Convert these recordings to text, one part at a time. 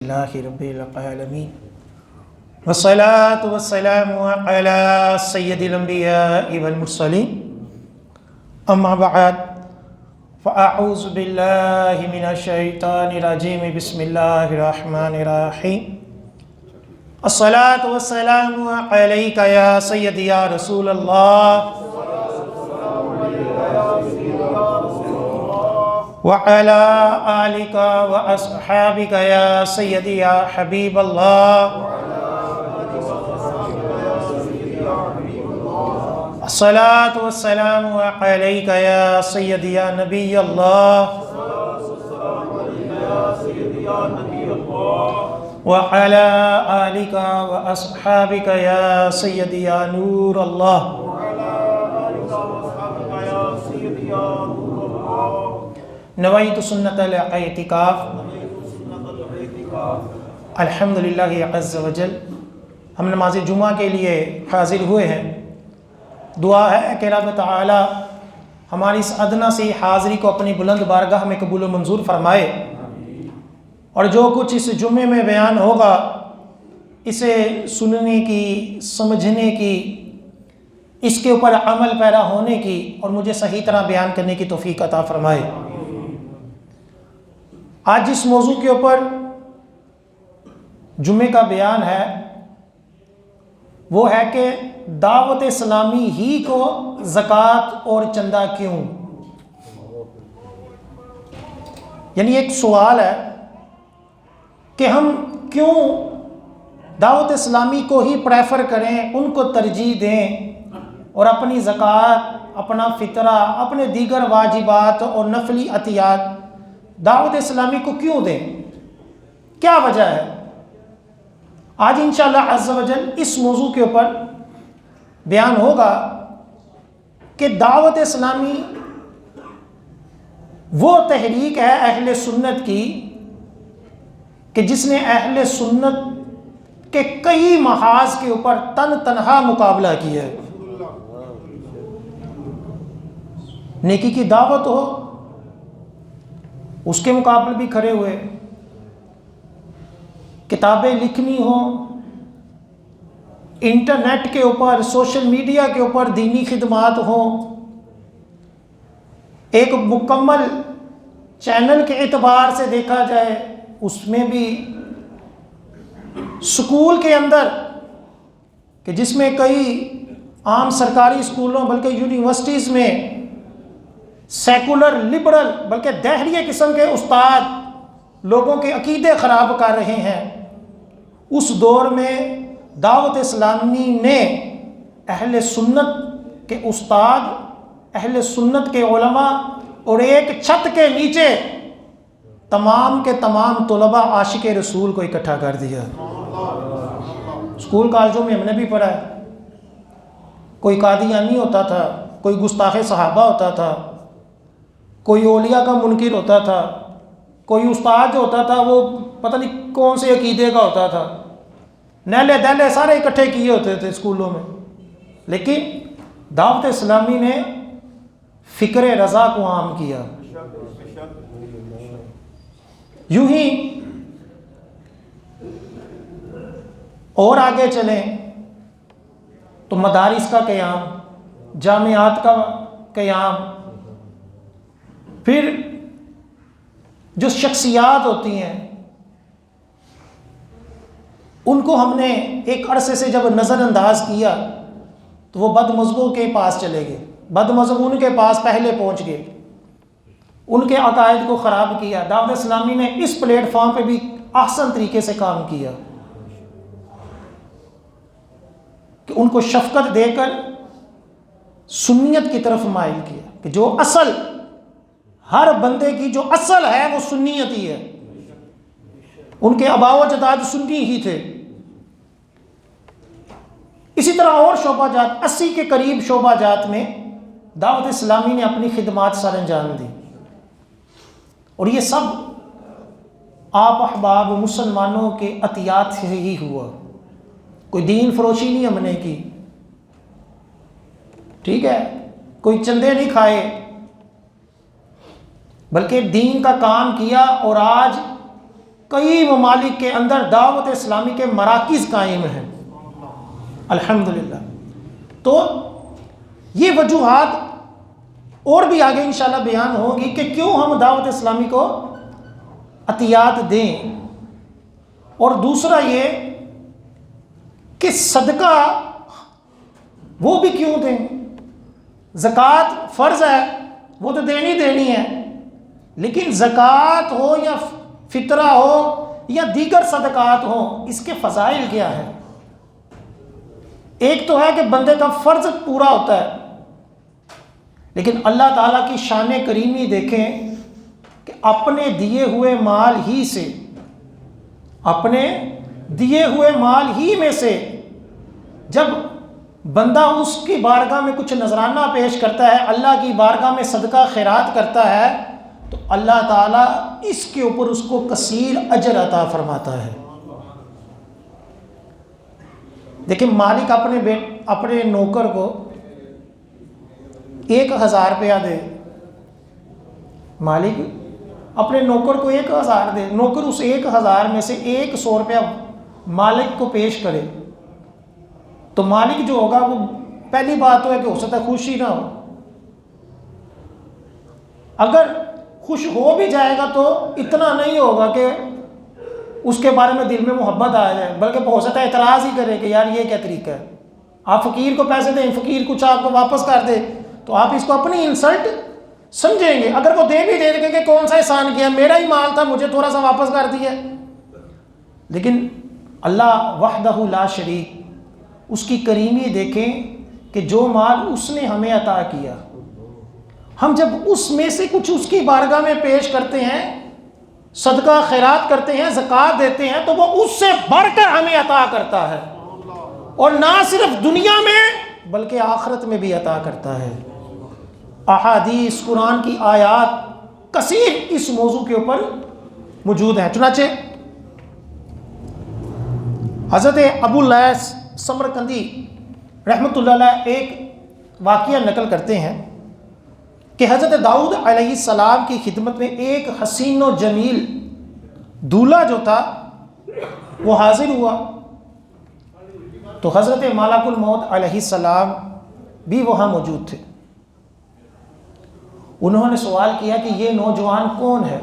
اللہ رب العالمین والصلاة والسلام علی سید الانبیاء والمرسلین اما بعد فاعوذ باللہ من الشیطان الرجیم بسم اللہ الرحمن الرحیم الصلاة والسلام علیک یا سیدی یا رسول اللہ وعلى آلك وأصحابك يا سيدي يا حبيب الله الصلاة والسلام عليك يا سيدي يا نبي الله وعلى آلك وأصحابك يا سيدي يا نور الله نویت سنت الاعتکاف الحمدللہ عز وجل ہم نماز جمعہ کے لیے حاضر ہوئے ہیں۔ دعا ہے کہ رب تعالی ہماری اس ادنا سی حاضری کو اپنی بلند بارگاہ میں قبول و منظور فرمائے، اور جو کچھ اس جمعے میں بیان ہوگا اسے سننے کی، سمجھنے کی، اس کے اوپر عمل پیرا ہونے کی اور مجھے صحیح طرح بیان کرنے کی توفیق عطا فرمائے۔ آج جس موضوع کے اوپر جمعے کا بیان ہے وہ ہے کہ دعوت اسلامی ہی کو زکوٰۃ اور چندہ کیوں؟ یعنی ایک سوال ہے کہ ہم کیوں دعوت اسلامی کو ہی پریفر کریں، ان کو ترجیح دیں، اور اپنی زکوٰۃ، اپنا فطرہ، اپنے دیگر واجبات اور نفلی عطیات دعوت اسلامی کو کیوں دیں؟ کیا وجہ ہے؟ آج انشاءاللہ عز و جل اس موضوع کے اوپر بیان ہوگا کہ دعوت اسلامی وہ تحریک ہے اہل سنت کی کہ جس نے اہل سنت کے کئی محاذ کے اوپر تنہا مقابلہ کیا ہے۔ نیکی کی دعوت ہو، اس کے مقابلے بھی کھڑے ہوئے، کتابیں لکھنی ہوں، انٹرنیٹ کے اوپر، سوشل میڈیا کے اوپر دینی خدمات ہوں، ایک مکمل چینل کے اعتبار سے دیکھا جائے اس میں بھی، سکول کے اندر کہ جس میں کئی عام سرکاری اسکولوں بلکہ یونیورسٹیز میں سیکولر، لبرل بلکہ دہریے قسم کے استاد لوگوں کے عقیدے خراب کر رہے ہیں، اس دور میں دعوت اسلامی نے اہل سنت کے استاد، اہل سنت کے علماء اور ایک چھت کے نیچے تمام کے تمام طلباء عاشق رسول کو اکٹھا کر دیا۔ اسکول کالجوں میں ہم نے بھی پڑھا ہے، کوئی قادیانی ہوتا تھا، کوئی گستاخ صحابہ ہوتا تھا، کوئی اولیاء کا منکر ہوتا تھا، کوئی استاد جو ہوتا تھا وہ پتہ نہیں کون سے عقیدے کا ہوتا تھا، نیلے دہلے سارے اکٹھے کیے ہوتے تھے اسکولوں میں۔ لیکن دعوت اسلامی نے فکر رضا کو عام کیا۔ یوں ہی اور آگے چلیں تو مدارس کا قیام، جامعات کا قیام، پھر جو شخصیات ہوتی ہیں ان کو ہم نے ایک عرصے سے جب نظر انداز کیا تو وہ بد مذہبوں کے پاس چلے گئے، بد مذہب ان کے پاس پہلے پہنچ گئے، ان کے عقائد کو خراب کیا۔ دعوت اسلامی نے اس پلیٹ فارم پہ بھی احسن طریقے سے کام کیا کہ ان کو شفقت دے کر سنیت کی طرف مائل کیا کہ جو اصل، ہر بندے کی جو اصل ہے وہ سنیت ہی ہے۔ ان کے آباء و اجداد سنی ہی تھے۔ اسی طرح اور شعبہ جات، 80 کے قریب شعبہ جات میں دعوت اسلامی نے اپنی خدمات سر انجام دی، اور یہ سب آپ احباب مسلمانوں کے عطیات سے ہی ہوا۔ کوئی دین فروشی نہیں ہم نے کی، ٹھیک ہے، کوئی چندے نہیں کھائے، بلکہ دین کا کام کیا، اور آج کئی ممالک کے اندر دعوت اسلامی کے مراکز قائم ہیں الحمدللہ۔ تو یہ وجوہات اور بھی آگے انشاءاللہ بیان ہوگی کہ کیوں ہم دعوت اسلامی کو عطیات دیں، اور دوسرا یہ کہ صدقہ وہ بھی کیوں دیں۔ زکوٰۃ فرض ہے، وہ تو دینی ہے، لیکن زکوٰۃ ہو یا فطرہ ہو یا دیگر صدقات ہوں، اس کے فضائل کیا ہے؟ ایک تو ہے کہ بندے کا فرض پورا ہوتا ہے، لیکن اللہ تعالیٰ کی شان کریمی دیکھیں کہ اپنے دیے ہوئے مال ہی سے، اپنے دیے ہوئے مال ہی میں سے جب بندہ اس کی بارگاہ میں کچھ نذرانہ پیش کرتا ہے، اللہ کی بارگاہ میں صدقہ خیرات کرتا ہے، تو اللہ تعالیٰ اس کے اوپر اس کو کثیر اجر عطا فرماتا ہے۔ دیکھیں مالک اپنے نوکر کو 1000 روپیہ دے، مالک اپنے نوکر کو 1000 دے، نوکر اس 1000 میں سے 100 روپیہ مالک کو پیش کرے، تو مالک جو ہوگا وہ پہلی بات تو ہے کہ ہو سکتا ہے خوشی نہ ہو، اگر خوش ہو بھی جائے گا تو اتنا نہیں ہوگا کہ اس کے بارے میں دل میں محبت آ جائے، بلکہ ہو سکتا ہے اعتراض ہی کرے کہ یار یہ کیا طریقہ ہے، آپ فقیر کو پیسے دیں، فقیر کچھ آپ کو واپس کر دے تو آپ اس کو اپنی انسلٹ سمجھیں گے، اگر وہ دے بھی دے دیں کہ کون سا احسان کیا، میرا ہی مال تھا مجھے تھوڑا سا واپس کر دیا۔ لیکن اللہ وحدہ لا شریک، اس کی کریمی دیکھیں کہ جو مال اس نے ہمیں عطا کیا، ہم جب اس میں سے کچھ اس کی بارگاہ میں پیش کرتے ہیں، صدقہ خیرات کرتے ہیں، زکوٰۃ دیتے ہیں، تو وہ اس سے بڑھ کر ہمیں عطا کرتا ہے، اور نہ صرف دنیا میں بلکہ آخرت میں بھی عطا کرتا ہے۔ احادیث قرآن کی آیات کثیر اس موضوع کے اوپر موجود ہیں۔ چنانچہ حضرت ابو اللیث سمرقندی رحمۃ اللہ علیہ ایک واقعہ نقل کرتے ہیں کہ حضرت داؤد علیہ السلام کی خدمت میں ایک حسین و جمیل دولہا جو تھا وہ حاضر ہوا، تو حضرت ملک الموت علیہ السلام بھی وہاں موجود تھے۔ انہوں نے سوال کیا کہ یہ نوجوان کون ہے؟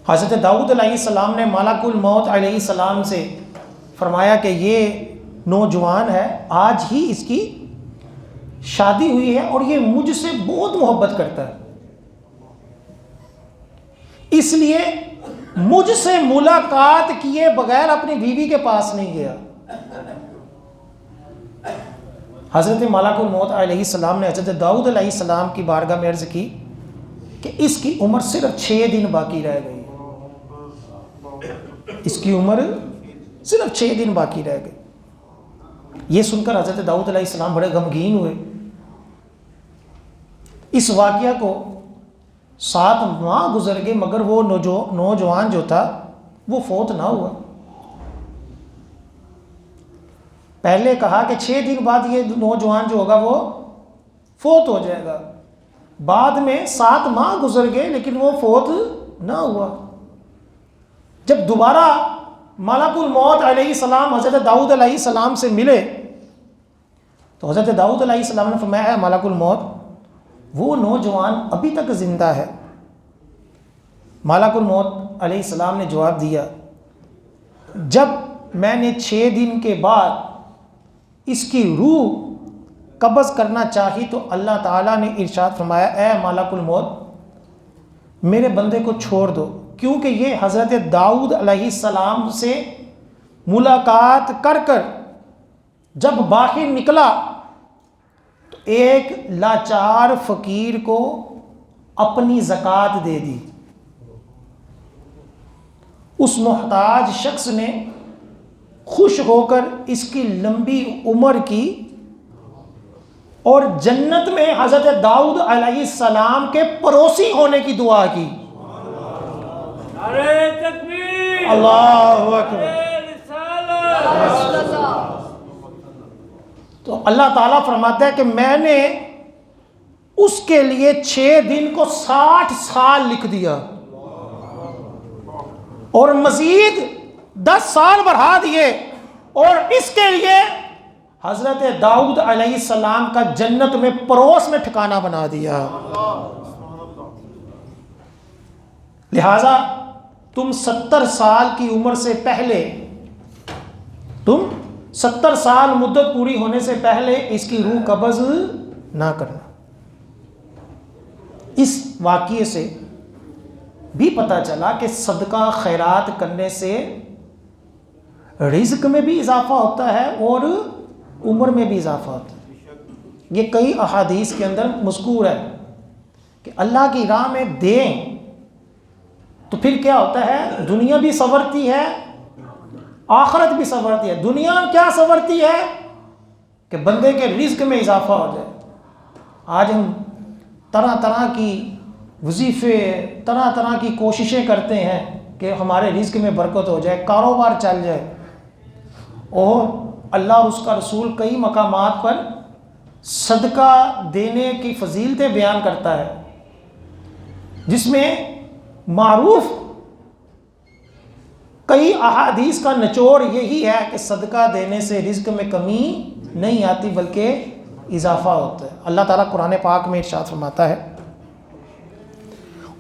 حضرت داؤد علیہ السلام نے ملک الموت علیہ السلام سے فرمایا کہ یہ نوجوان ہے، آج ہی اس کی شادی ہوئی ہے اور یہ مجھ سے بہت محبت کرتا ہے، اس لیے مجھ سے ملاقات کیے بغیر اپنی بیوی کے پاس نہیں گیا۔ حضرت ملک الموت علیہ السلام نے حضرت داؤد علیہ السلام کی بارگاہ میں عرض کی کہ اس کی عمر صرف 6 دن باقی رہ گئی، اس کی عمر صرف 6 دن باقی رہ گئی۔ یہ سن کر حضرت داؤد علیہ السلام بڑے غمگین ہوئے۔ اس واقعہ کو 7 ماہ گزر گئے مگر وہ نوجوان جو تھا وہ فوت نہ ہوا۔ پہلے کہا کہ 6 دن بعد یہ نوجوان جو ہوگا وہ فوت ہو جائے گا، بعد میں 7 ماہ گزر گئے لیکن وہ فوت نہ ہوا۔ جب دوبارہ ملک الموت علیہ السلام حضرت داؤد علیہ السلام سے ملے تو حضرت داؤد علیہ السلام نے فرمایا، ملک الموت وہ نوجوان ابھی تک زندہ ہے۔ ملک الموت علیہ السلام نے جواب دیا، جب میں نے 6 دن کے بعد اس کی روح قبض کرنا چاہی تو اللہ تعالیٰ نے ارشاد فرمایا، اے ملک الموت میرے بندے کو چھوڑ دو، کیونکہ یہ حضرت داؤد علیہ السلام سے ملاقات کر کر جب باہر نکلا تو ایک لاچار فقیر کو اپنی زکوٰۃ دے دی۔ اس محتاج شخص نے خوش ہو کر اس کی لمبی عمر کی اور جنت میں حضرت داؤد علیہ السلام کے پڑوسی ہونے کی دعا کی۔ نعرہ تکبیر، اللہ اکبر۔ تو اللہ تعالیٰ فرماتا ہے کہ میں نے اس کے لیے 6 دن کو 60 سال لکھ دیا۔ اور مزید 10 سال بڑھا دیے، اور اس کے لیے حضرت داؤد علیہ السلام کا جنت میں پڑوس میں ٹھکانہ بنا دیا۔ لہذا تم 70 سال کی عمر سے پہلے، تم 70 سال مدت پوری ہونے سے پہلے اس کی روح قبض نہ کرنا۔ اس واقعے سے بھی پتہ چلا کہ صدقہ خیرات کرنے سے رزق میں بھی اضافہ ہوتا ہے اور عمر میں بھی اضافہ ہوتا ہے۔ یہ کئی احادیث کے اندر مذکور ہے کہ اللہ کی راہ میں دیں تو پھر کیا ہوتا ہے، دنیا بھی سنورتی ہے، آخرت بھی سنورتی ہے۔ دنیا کیا سنورتی ہے کہ بندے کے رزق میں اضافہ ہو جائے۔ آج ہم طرح طرح کی وظیفے، طرح طرح کی کوششیں کرتے ہیں کہ ہمارے رزق میں برکت ہو جائے، کاروبار چل جائے، اور اللہ اور اس کا رسول کئی مقامات پر صدقہ دینے کی فضیلتیں بیان کرتا ہے، جس میں معروف کئی احادیث کا نچوڑ یہی ہے کہ صدقہ دینے سے رزق میں کمی نہیں آتی بلکہ اضافہ ہوتا ہے۔ اللہ تعالیٰ قرآن پاک میں ارشاد فرماتا ہے،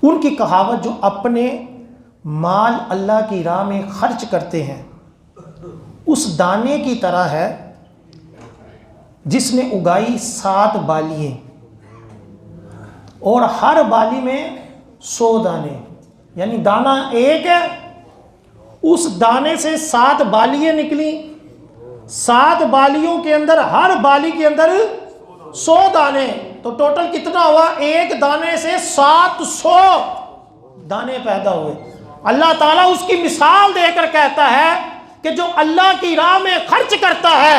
ان کی کہاوت جو اپنے مال اللہ کی راہ میں خرچ کرتے ہیں اس دانے کی طرح ہے جس نے اگائی 7 بالیاں اور ہر بالی میں 100 دانے، یعنی دانہ ایک ہے، اس دانے سے 7 بالیاں نکلی، 7 بالیوں کے اندر ہر بالی کے اندر 100 دانے، تو ٹوٹل کتنا ہوا؟ ایک دانے سے 700 دانے پیدا ہوئے۔ اللہ تعالیٰ اس کی مثال دے کر کہتا ہے کہ جو اللہ کی راہ میں خرچ کرتا ہے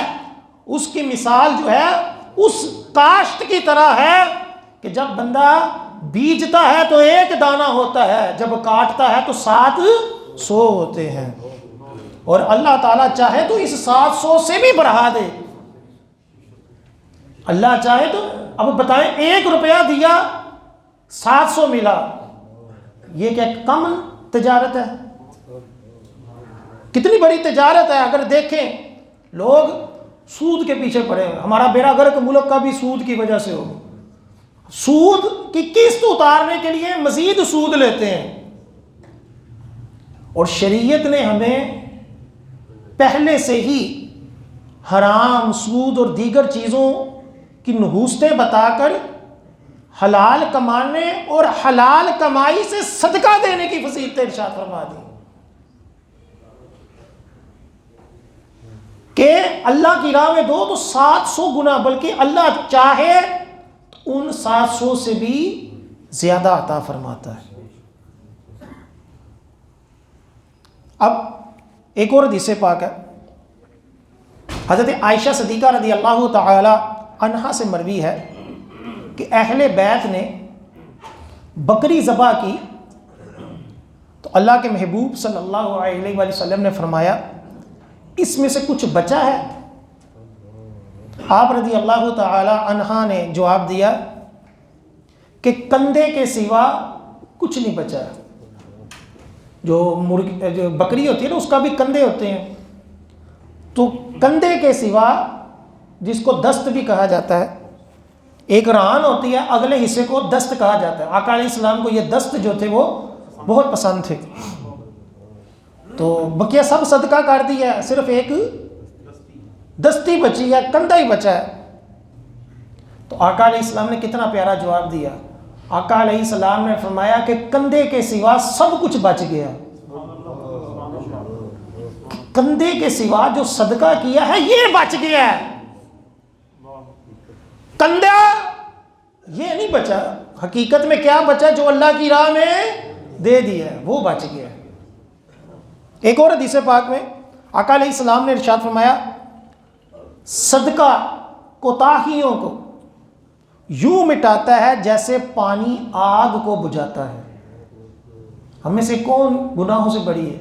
اس کی مثال جو ہے اس کاشت کی طرح ہے کہ جب بندہ بیجتا ہے تو ایک دانہ ہوتا ہے، جب کاٹتا ہے تو 700 ہوتے ہیں، اور اللہ تعالیٰ چاہے تو اس 700 سے بھی بڑھا دے۔ اللہ چاہے تو، اب بتائیں 1 روپیہ دیا 700 ملا، یہ کیا کم تجارت ہے؟ کتنی بڑی تجارت ہے۔ اگر دیکھیں لوگ سود کے پیچھے پڑے ہوئے، ہمارا بیڑا غرق ملک کا بھی سود کی وجہ سے ہو، سود کی قسط اتارنے کے لیے مزید سود لیتے ہیں، اور شریعت نے ہمیں پہلے سے ہی حرام، سود اور دیگر چیزوں کی نحوستیں بتا کر حلال کمانے اور حلال کمائی سے صدقہ دینے کی فضیلتیں ارشاد فرما دی کہ اللہ کی راہ میں دو تو 700 گنا، بلکہ اللہ چاہے تو ان 700 سے بھی زیادہ عطا فرماتا ہے۔ اب ایک اور حدیث پاک ہے، حضرت عائشہ صدیقہ رضی اللہ تعالی عنہا سے مروی ہے کہ اہل بیت نے بکری ذبح کی تو اللہ کے محبوب صلی اللہ علیہ وآلہ وسلم نے فرمایا اس میں سے کچھ بچا ہے؟ آپ رضی اللہ تعالی عنہا نے جواب دیا کہ کندھے کے سوا کچھ نہیں بچا۔ جو بکری ہوتی ہے نا اس کا بھی کندھے ہوتے ہیں، تو کندھے کے سوا، جس کو دست بھی کہا جاتا ہے، ایک ران ہوتی ہے، اگلے حصے کو دست کہا جاتا ہے۔ آقا علیہ السلام کو یہ دست جو تھے وہ بہت پسند تھے، تو بقیہ سب صدقہ کر دیا، صرف ایک دستی بچی ہے، کندھا ہی بچا ہے۔ تو آقا علیہ السلام نے کتنا پیارا جواب دیا۔ آقا علیہ السلام نے فرمایا کہ کندھے کے سوا سب کچھ بچ گیا۔ کندھے کے سوا جو صدقہ کیا ہے یہ بچ گیا ہے، کندھا یہ نہیں بچا۔ حقیقت میں کیا بچا؟ جو اللہ کی راہ میں دے دیا ہے وہ بچ گیا ہے۔ ایک اور حدیث پاک میں آقا علیہ السلام نے ارشاد فرمایا صدقہ کوتاہیوں کو یوں مٹاتا ہے جیسے پانی آگ کو بجھاتا ہے۔ ہم میں سے کون گناہوں سے بڑی ہے؟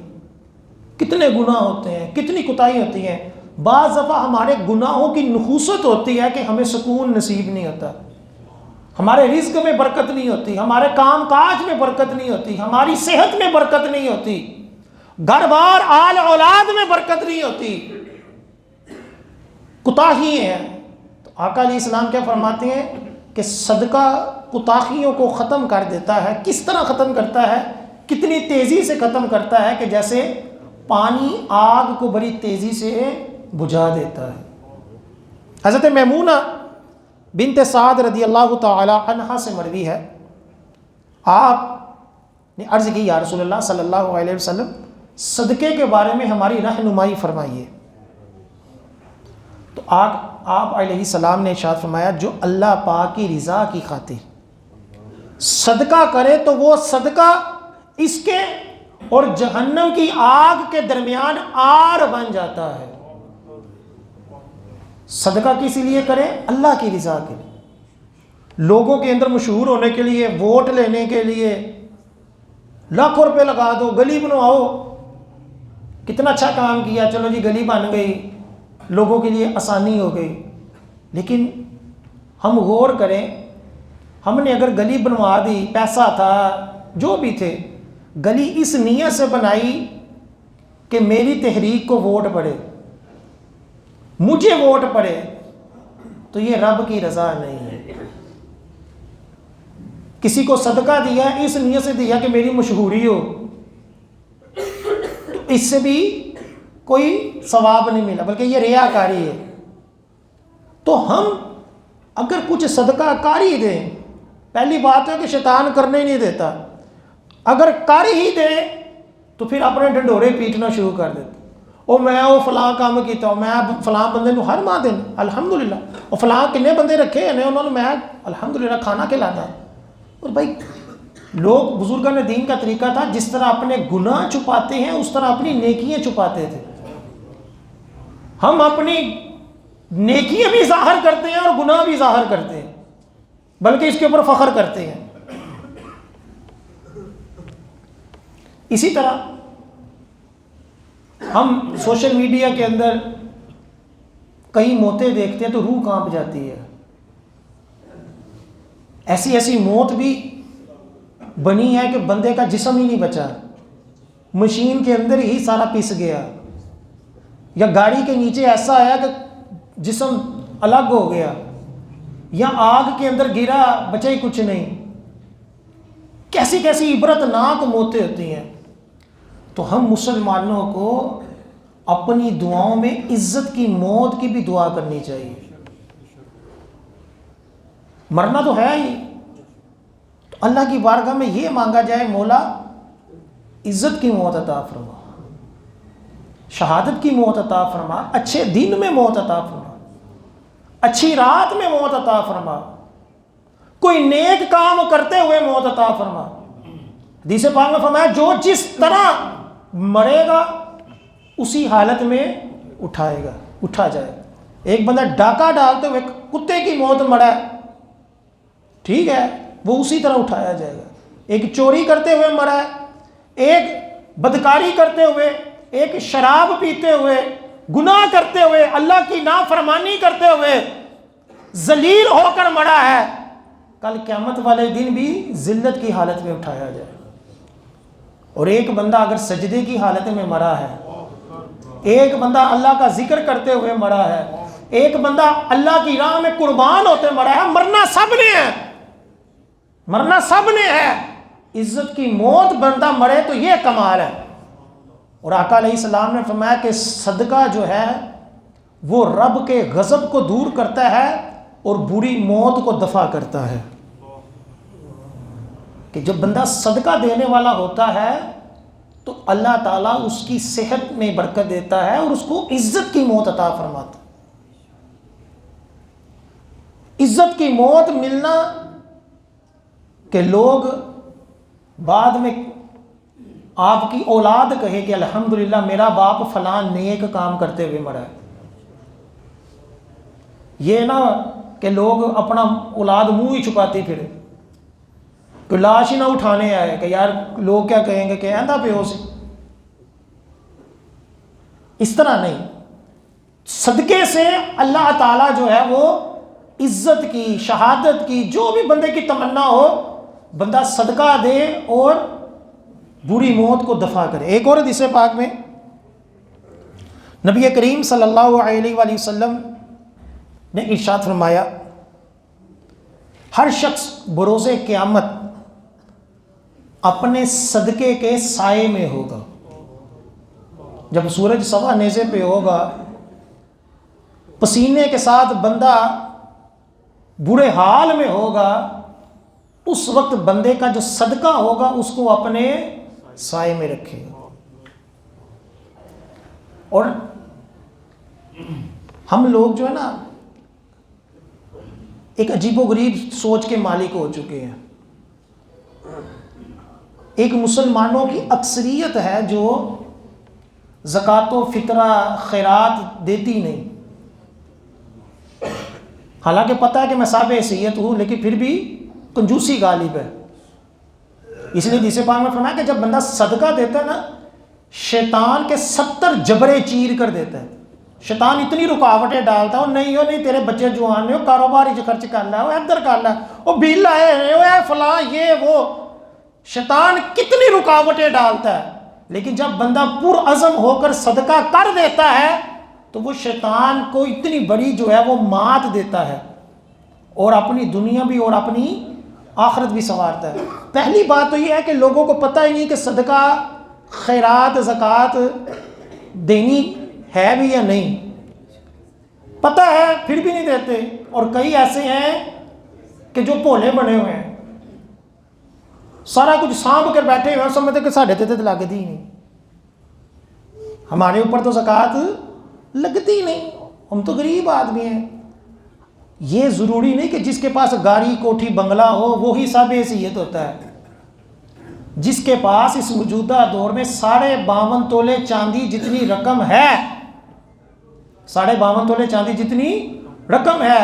کتنے گناہ ہوتے ہیں، کتنی کوتاہی ہوتی ہیں۔ بعض دفعہ ہمارے گناہوں کی نحوست ہوتی ہے کہ ہمیں سکون نصیب نہیں ہوتا، ہمارے رزق میں برکت نہیں ہوتی، ہمارے کام کاج میں برکت نہیں ہوتی، ہماری صحت میں برکت نہیں ہوتی، گھر بار آل اولاد میں برکت نہیں ہوتی، کوتاہی ہے۔ تو آقا علیہ السلام کیا فرماتے ہیں کہ صدقہ کوتاہیوں کو ختم کر دیتا ہے۔ کس طرح ختم کرتا ہے؟ کتنی تیزی سے ختم کرتا ہے کہ جیسے پانی آگ کو بڑی تیزی سے بجھا دیتا ہے۔ حضرت میمونہ بنت سعد رضی اللہ تعالی عنہا سے مروی ہے، آپ نے عرض کی یا رسول اللہ صلی اللہ علیہ وسلم صدقے کے بارے میں ہماری رہنمائی فرمائیے۔ تو آپ علیہ السلام نے ارشاد فرمایا جو اللہ پاک کی رضا کی خاطر صدقہ کرے تو وہ صدقہ اس کے اور جہنم کی آگ کے درمیان آڑ بن جاتا ہے۔ صدقہ کس لیے کرے؟ اللہ کی رضا کے لیے، لوگوں کے اندر مشہور ہونے کے لیے، ووٹ لینے کے لیے، لاکھوں روپے لگا دو، گلی بنواؤ، کتنا اچھا کام کیا، چلو جی گلی بن گئی، لوگوں کے لیے آسانی ہو گئی۔ لیکن ہم غور کریں، ہم نے اگر گلی بنوا دی، پیسہ تھا، جو بھی تھے، گلی اس نیت سے بنائی کہ میری تحریک کو ووٹ پڑے، مجھے ووٹ پڑے، تو یہ رب کی رضا نہیں ہے۔ کسی کو صدقہ دیا اس نیت سے دیا کہ میری مشہوری ہو، تو اس سے بھی کوئی ثواب نہیں ملا، بلکہ یہ ریاکاری ہے۔ تو ہم اگر کچھ صدقہ کاری دیں، پہلی بات ہے کہ شیطان کرنے نہیں دیتا، اگر کر ہی دے تو پھر اپنے ڈنڈورے پیٹنا شروع کر دیتے، اور میں وہ فلاں کام کیتا ہوں، میں فلاں بندے نو ہر ماہ دن الحمدللہ، اور فلاں کنے بندے رکھے ہیں انہوں نے میں الحمدللہ کھانا کھلاتا ہے۔ اور بھائی لوگ بزرگان دین کا طریقہ تھا، جس طرح اپنے گناہ چھپاتے ہیں اس طرح اپنی نیکیاں چھپاتے تھے۔ ہم اپنی نیکیاں بھی ظاہر کرتے ہیں اور گناہ بھی ظاہر کرتے ہیں، بلکہ اس کے اوپر فخر کرتے ہیں۔ اسی طرح ہم سوشل میڈیا کے اندر کئی موتیں دیکھتے ہیں تو روح کانپ جاتی ہے۔ ایسی موت بھی بنی ہے کہ بندے کا جسم ہی نہیں بچا، مشین کے اندر ہی سارا پس گیا، یا گاڑی کے نیچے ایسا آیا کہ جسم الگ ہو گیا، یا آگ کے اندر گرا، بچا ہی کچھ نہیں۔ کیسی کیسی عبرتناک موتیں ہوتی ہیں۔ تو ہم مسلمانوں کو اپنی دعاؤں میں عزت کی موت کی بھی دعا کرنی چاہیے۔ مرنا تو ہے ہی، تو اللہ کی بارگاہ میں یہ مانگا جائے مولا عزت کی موت عطا فرما، شہادت کی موت عطا فرما، اچھے دن میں موت عطا فرما، اچھی رات میں موت عطا فرما، کوئی نیک کام کرتے ہوئے موت عطا فرما۔ حدیث پاک میں فرمایا جو جس طرح مرے گا اسی حالت میں اٹھا جائے گا۔ ایک بندہ ڈاکہ ڈالتے ہوئے کتے کی موت مرا ہے، ٹھیک ہے، وہ اسی طرح اٹھایا جائے گا۔ ایک چوری کرتے ہوئے مرا ہے، ایک بدکاری کرتے ہوئے، ایک شراب پیتے ہوئے، گناہ کرتے ہوئے، اللہ کی نافرمانی کرتے ہوئے ذلیل ہو کر مرا ہے، کل قیامت والے دن بھی ذلت کی حالت میں اٹھایا جائے۔ اور ایک بندہ اگر سجدے کی حالت میں مرا ہے، ایک بندہ اللہ کا ذکر کرتے ہوئے مرا ہے، ایک بندہ اللہ کی راہ میں قربان ہوتے مرا ہے، مرنا سب نے ہے، مرنا سب نے ہے۔ عزت کی موت بندہ مرے تو یہ کمال ہے۔ اور آقا علیہ السلام نے فرمایا کہ صدقہ جو ہے وہ رب کے غضب کو دور کرتا ہے اور بری موت کو دفع کرتا ہے۔ کہ جب بندہ صدقہ دینے والا ہوتا ہے تو اللہ تعالیٰ اس کی صحت میں برکت دیتا ہے اور اس کو عزت کی موت عطا فرماتا ہے۔ عزت کی موت ملنا کہ لوگ بعد میں آپ کی اولاد کہے کہ الحمدللہ میرا باپ فلاں نیک کام کرتے ہوئے مرا ہے۔ یہ نہ کہ لوگ اپنا اولاد منہ ہی چھپاتی پھرے، کوئی لاش ہی نہ اٹھانے آئے کہ یار لوگ کیا کہیں گے کہ آندھا پہ ہو سے۔ اس طرح نہیں، صدقے سے اللہ تعالیٰ جو ہے وہ عزت کی، شہادت کی، جو بھی بندے کی تمنا ہو، بندہ صدقہ دے اور بری موت کو دفع کرے۔ ایک اور حدیث پاک میں نبی کریم صلی اللہ علیہ وآلہ وسلم نے ارشاد فرمایا، ہر شخص بروز قیامت اپنے صدقے کے سائے میں ہوگا۔ جب سورج سوا نیزے پہ ہوگا، پسینے کے ساتھ بندہ برے حال میں ہوگا، اس وقت بندے کا جو صدقہ ہوگا اس کو اپنے سائے میں رکھے گا۔ اور ہم لوگ جو ہے نا ایک عجیب و غریب سوچ کے مالک ہو چکے ہیں۔ ایک مسلمانوں کی اکثریت ہے جو زکوٰۃ و فطرہ خیرات دیتی نہیں، حالانکہ پتہ ہے کہ میں صاحب حیثیت ہوں، لیکن پھر بھی کنجوسی غالب ہے۔ اس لیے حدیث پاک میں فرمایا کہ جب بندہ صدقہ دیتا ہے نا، شیطان کے 70 جبرے چیر کر دیتا ہے۔ شیطان اتنی رکاوٹیں ڈالتا ہے، نہیں تیرے بچے جوان نے، کاروبار ہی خرچ کر لا، وہ ادھر کر لا، وہ بل آئے ہیں، وہ فلاں، یہ وہ، شیطان کتنی رکاوٹیں ڈالتا ہے۔ لیکن جب بندہ پرعزم ہو کر صدقہ کر دیتا ہے تو وہ شیطان کو اتنی بڑی جو ہے وہ مات دیتا ہے، اور اپنی دنیا بھی اور اپنی آخرت بھی سنوارتا ہے۔ پہلی بات تو یہ ہے کہ لوگوں کو پتہ ہی نہیں کہ صدقہ خیرات زکوٰۃ دینی ہے بھی یا نہیں، پتہ ہے پھر بھی نہیں دیتے۔ اور کئی ایسے ہیں کہ جو بھولے بنے ہوئے ہیں، سارا کچھ سانبھ کر بیٹھے ہوئے ہیں، سمجھتے کہ ساڑھے تے لگتی ہی نہیں، ہمارے اوپر تو زکوٰۃ لگتی ہی نہیں، ہم تو غریب آدمی ہیں۔ یہ ضروری نہیں کہ جس کے پاس گاڑی کوٹھی بنگلہ ہو وہی صاحب حیثیت ہوتا ہے۔ جس کے پاس اس موجودہ دور میں 52.5 تولے چاندی جتنی رقم ہے، 52.5 تولے چاندی جتنی رقم ہے،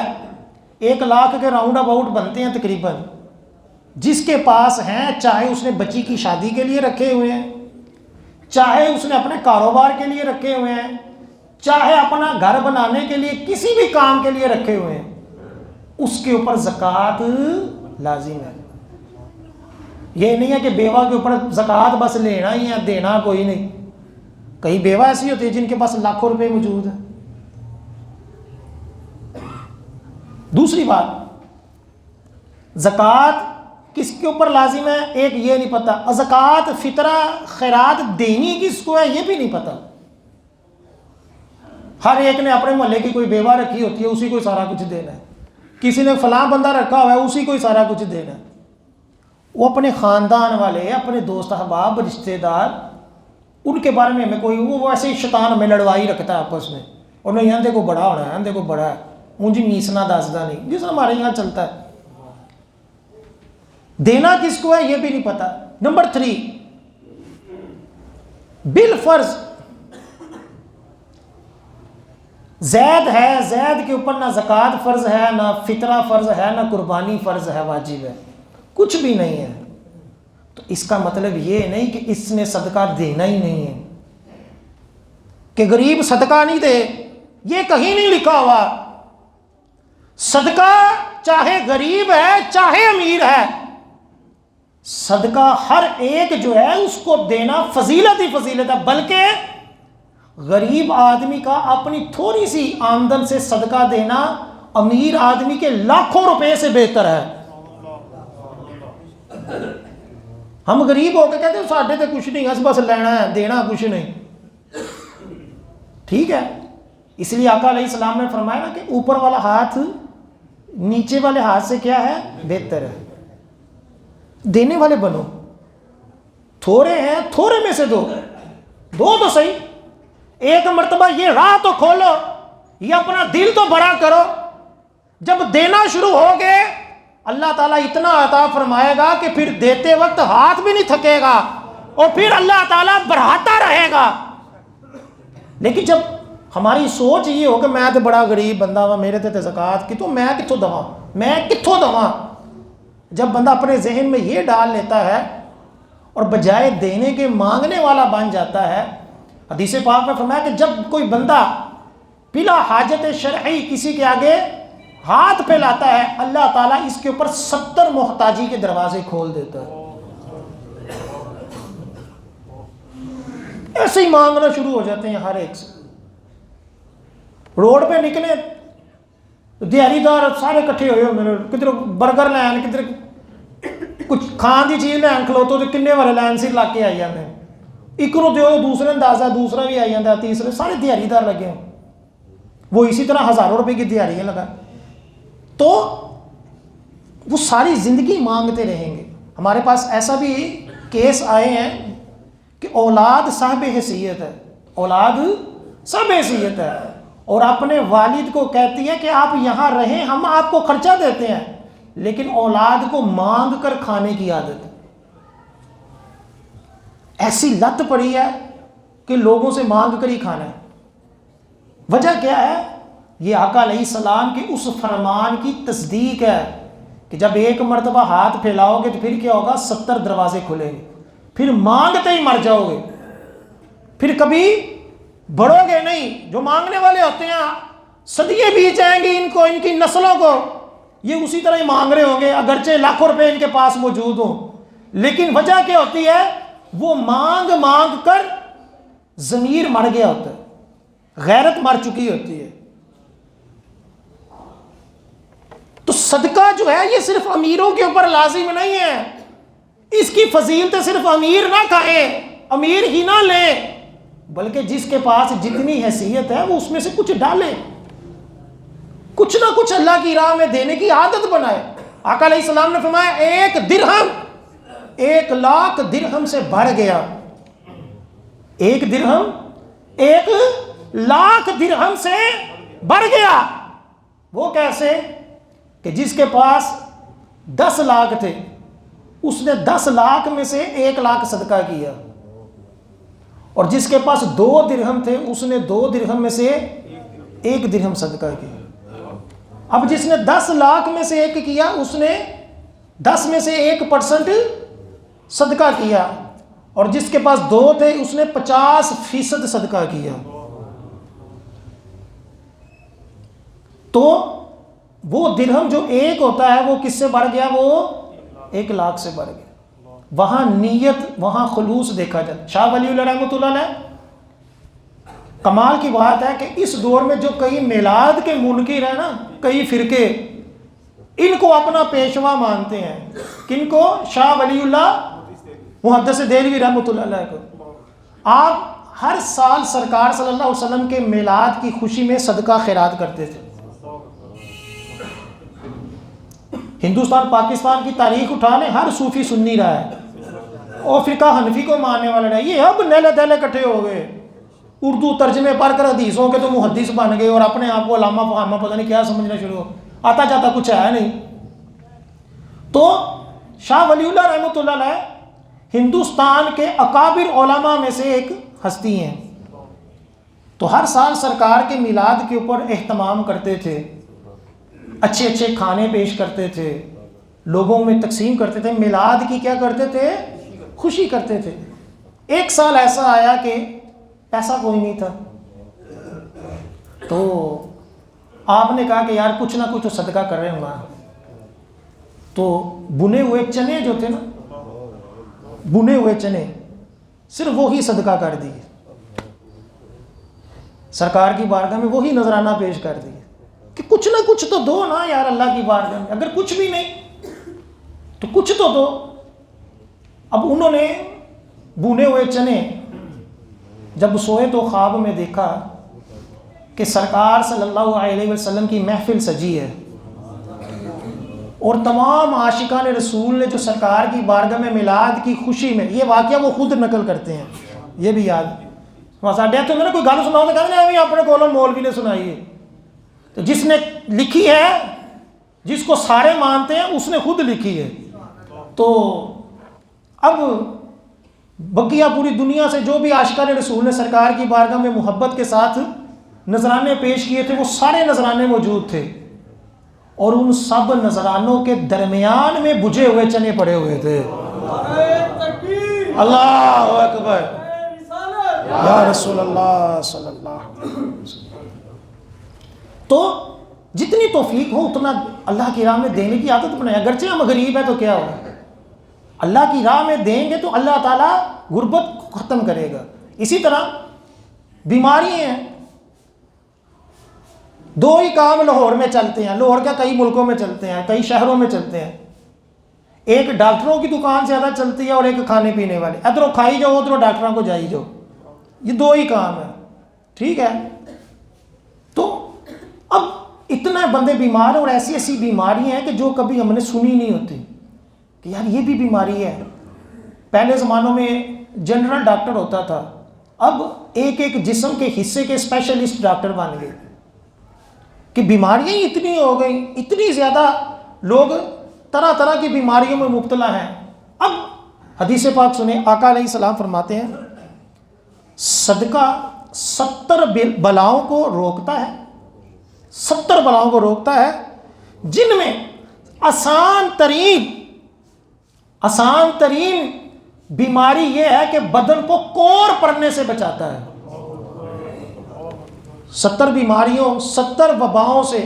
1 لاکھ کے راؤنڈ اباؤٹ بنتے ہیں تقریباً، جس کے پاس ہیں، چاہے اس نے بچی کی شادی کے لیے رکھے ہوئے ہیں، چاہے اس نے اپنے کاروبار کے لیے رکھے ہوئے ہیں، چاہے اپنا گھر بنانے کے لیے کسی بھی کام کے لیے رکھے ہوئے ہیں، اس کے اوپر زکوٰۃ لازم ہے۔ یہ نہیں ہے کہ بیوہ کے اوپر زکوٰۃ بس لینا ہی ہے، دینا کوئی نہیں۔ کئی بیوہ ایسی ہوتی ہے جن کے پاس لاکھوں روپے موجود ہیں۔ دوسری بات، زکوٰۃ کس کے اوپر لازم ہے ایک یہ نہیں پتہ، زکوٰۃ فطرہ خیرات دینی کس کو ہے یہ بھی نہیں پتہ۔ ہر ایک نے اپنے محلے کی کوئی بیوہ رکھی ہوتی ہے، اسی کو سارا کچھ دینا ہے، کسی نے فلاں بندہ رکھا ہوا ہے، اسی کو سارا کچھ دینا ہے۔ وہ اپنے خاندان والے، اپنے دوست احباب رشتہ دار، ان کے بارے میں ہمیں کوئی، وہ ویسے ہی شیطان ہمیں لڑوائی رکھتا ہے آپس میں، اور نہیں اندھے کو بڑا ہونا ہے، اندھے کو بڑا ہے، مجھے میسنا دسدا نہیں، جس ہمارے یہاں چلتا ہے۔ دینا کس کو ہے یہ بھی نہیں پتا۔ نمبر 3، بالفرض زید ہے، زید کے اوپر نہ زکوٰۃ فرض ہے، نہ فطرہ فرض ہے، نہ قربانی فرض ہے، واجب ہے، کچھ بھی نہیں ہے، تو اس کا مطلب یہ نہیں کہ اس نے صدقہ دینا ہی نہیں ہے، کہ غریب صدقہ نہیں دے، یہ کہیں نہیں لکھا ہوا۔ صدقہ چاہے غریب ہے چاہے امیر ہے، صدقہ ہر ایک جو ہے اس کو دینا فضیلت ہی فضیلت ہے، بلکہ غریب آدمی کا اپنی تھوڑی سی آمدن سے صدقہ دینا امیر آدمی کے لاکھوں روپے سے بہتر ہے۔ ہم غریب ہو کے کہتے ہیں ساڈے تے کچھ نہیں، اس بس لینا ہے، دینا کچھ نہیں، ٹھیک ہے۔ اس لیے آقا علیہ السلام نے فرمایا نا کہ اوپر والا ہاتھ نیچے والے ہاتھ سے کیا ہے، بہتر ہے۔ دینے والے بنو، تھوڑے ہیں تھوڑے میں سے دو تو صحیح، ایک مرتبہ یہ راہ تو کھولو، یہ اپنا دل تو بڑا کرو۔ جب دینا شروع ہو گئے اللہ تعالیٰ اتنا عطا فرمائے گا کہ پھر دیتے وقت ہاتھ بھی نہیں تھکے گا، اور پھر اللہ تعالیٰ بڑھاتا رہے گا۔ لیکن جب ہماری سوچ یہ ہو کہ میں تو بڑا غریب بندہ ہوا، میرے تے زکوٰۃ کی تو میں کتوں دواں، میں کتوں دواں، جب بندہ اپنے ذہن میں یہ ڈال لیتا ہے اور بجائے دینے کے مانگنے والا بن جاتا ہے، حدیث پاک میں فرمایا کہ جب کوئی بندہ بلا حاجت شرعی کسی کے آگے ہاتھ پھیلاتا ہے، اللہ تعالیٰ اس کے اوپر 70 محتاجی کے دروازے کھول دیتا ہے۔ ایسے ہی مانگنا شروع ہو جاتے ہیں ہر ایک سے. روڈ پہ نکلے دیہڑی دار سارے کٹھے ہوئے ہوئے, کدھر برگر لین, کدھر کچھ کھان دی چیز لین کھلوتو تو کنے والے لین سے لا کے آئی جاتے ہیں. ایک نو دیو دوسرے اندازہ, دوسرا بھی آئی جاتا ہے, تیسرے, سارے دیہڑی دار لگے ہیں. وہ اسی طرح ہزاروں روپے کی دیہڑیاں لگا. تو وہ ساری زندگی مانگتے رہیں گے. ہمارے پاس ایسا بھی کیس آئے ہیں کہ اولاد صاحب حیثیت ہے, اولاد صاحب حیثیت ہے, اور اپنے والد کو کہتی ہے کہ آپ یہاں رہیں, ہم آپ کو خرچہ دیتے ہیں, لیکن اولاد کو مانگ کر کھانے کی عادت ہے. ایسی لت پڑی ہے کہ لوگوں سے مانگ کر ہی کھانا ہے. وجہ کیا ہے؟ یہ آقا علیہ السلام کے اس فرمان کی تصدیق ہے کہ جب ایک مرتبہ ہاتھ پھیلاؤ گے تو پھر کیا ہوگا, 70 دروازے کھلیں گے, پھر مانگتے ہی مر جاؤ گے, پھر کبھی بڑھو گے نہیں. جو مانگنے والے ہوتے ہیں صدیے بیت جائیں گے ان کو, ان کی نسلوں کو, یہ اسی طرح ہی مانگ رہے ہوں گے اگرچہ لاکھوں روپے ان کے پاس موجود ہوں. لیکن وجہ کیا ہوتی ہے؟ وہ مانگ مانگ کر ضمیر مر گیا ہوتا ہے, غیرت مر چکی ہوتی ہے. تو صدقہ جو ہے یہ صرف امیروں کے اوپر لازم نہیں ہے, اس کی فضیلت صرف امیر نہ کھائیں, امیر ہی نہ لیں, بلکہ جس کے پاس جتنی حیثیت ہے وہ اس میں سے کچھ ڈالے, کچھ نہ کچھ اللہ کی راہ میں دینے کی عادت بنائے. آقا علیہ السلام نے فرمایا 1 درہم 1,00,000 درہم سے بڑھ گیا. 1 درہم 1,00,000 درہم سے بڑھ گیا. وہ کیسے؟ کہ جس کے پاس 10 لاکھ تھے اس نے 10 لاکھ میں سے 1 لاکھ صدقہ کیا, اور جس کے پاس 2 درہم تھے اس نے 2 درہم میں سے 1 درہم صدقہ کیا. اب جس نے 10 لاکھ میں سے 1 کیا اس نے 10 میں سے 1% صدقہ کیا, اور جس کے پاس 2 تھے اس نے 50% صدقہ کیا. تو وہ درہم جو 1 ہوتا ہے وہ کس سے بڑھ گیا؟ وہ 1 لاکھ سے بڑھ گیا. وہاں نیت, وہاں خلوص دیکھا جاتا. شاہ ولی اللہ رحمۃ اللہ علیہ, کمال کی بات ہے کہ اس دور میں جو کئی میلاد کے منکر ہیں نا, کئی فرقے, ان کو اپنا پیشوا مانتے ہیں. کن کو؟ شاہ ولی اللہ محدث دہلوی رحمۃ اللہ علیہ کو. آپ ہر سال سرکار صلی اللہ علیہ وسلم کے میلاد کی خوشی میں صدقہ خیرات کرتے تھے. ہندوستان پاکستان کی تاریخ اٹھا لیں, ہر صوفی سنی رہا ہے اور فرقہ حنفی کو ماننے والے رہے. یہ اب نیلے دہلے کٹھے ہو گئے, اردو ترجمے پڑھ کر حدیثوں کے تو محدث بن گئے, اور اپنے آپ کو علامہ فہامہ پتہ نہیں کیا سمجھنا شروع ہو, آتا جاتا کچھ ہے نہیں. تو شاہ ولی اللہ رحمۃ اللہ علیہ ہندوستان کے اکابر علماء میں سے ایک ہستی ہیں. تو ہر سال سرکار کے میلاد کے اوپر اہتمام کرتے تھے, اچھے اچھے کھانے پیش کرتے تھے, لوگوں میں تقسیم کرتے تھے, میلاد کی کیا کرتے تھے؟ خوشی کرتے تھے. ایک سال ایسا آیا کہ پیسہ کوئی نہیں تھا, تو آپ نے کہا کہ یار کچھ نہ کچھ صدقہ کر رہے ہوں. تو بنے ہوئے چنے جو تھے نا, بنے ہوئے چنے, صرف وہی صدقہ کر دیے. سرکار کی بارگاہ میں وہی نذرانہ پیش کر دیے کہ کچھ نہ کچھ تو دو نا یار اللہ کی بارگاہ میں, اگر کچھ بھی نہیں تو کچھ تو دو. اب انہوں نے بنے ہوئے چنے جب سوئے تو خواب میں دیکھا کہ سرکار صلی اللہ علیہ وسلم کی محفل سجی ہے, اور تمام عاشقان رسول نے جو سرکار کی بارگاہ میں میلاد کی خوشی میں, یہ واقعہ وہ خود نقل کرتے ہیں, یہ بھی یاد ڈیتھ میں کوئی گل سناؤ تو کہتے ہیں اپنے کو مولوی نے سنائی ہے. تو جس نے لکھی ہے, جس کو سارے مانتے ہیں, اس نے خود لکھی ہے. تو اب بقیہ پوری دنیا سے جو بھی عاشقان رسول نے سرکار کی بارگاہ میں محبت کے ساتھ نذرانے پیش کیے تھے, وہ سارے نذرانے موجود تھے, اور ان سب نذرانوں کے درمیان میں بجھے ہوئے چنے پڑے ہوئے تھے. اللہ اکبر, یا رسول اللہ صلی اللہ علیہ وسلم. تو جتنی توفیق ہو اتنا اللہ کی راہ میں دینے کی عادت بنائے. اگرچہ ہم غریب ہیں تو کیا ہو, اللہ کی راہ میں دیں گے تو اللہ تعالیٰ غربت کو ختم کرے گا. اسی طرح بیماری ہیں، دو ہی کام لاہور میں چلتے ہیں، لاہور کا کئی ملکوں میں چلتے ہیں، کئی شہروں میں چلتے ہیں، ایک ڈاکٹروں کی دکان زیادہ چلتی ہے اور ایک کھانے پینے والے، ادھروں کھائی جاؤ ادھروں ڈاکٹروں کو جائی جاؤ، یہ دو ہی کام ہے، ٹھیک ہے۔ تو اب اتنے بندے بیمار ہیں اور ایسی ایسی بیماری ہیں کہ جو کبھی ہم نے سنی نہیں ہوتی کہ یار یہ بھی بیماری ہے۔ پہلے زمانوں میں جنرل ڈاکٹر ہوتا تھا، اب ایک ایک جسم کے حصے کے اسپیشلسٹ ڈاکٹر بن گئے کہ بیماریاں ہی اتنی ہو گئیں، اتنی زیادہ لوگ طرح طرح کی بیماریوں میں مبتلا ہیں۔ اب حدیث پاک سنیں، آقا علیہ السلام فرماتے ہیں صدقہ 70 بلاؤں کو روکتا ہے، 70 بلاؤں کو روکتا ہے، جن میں آسان ترین بیماری یہ ہے کہ بدن کو کور پڑنے سے بچاتا ہے۔ 70 بیماریوں، 70 وباؤں سے،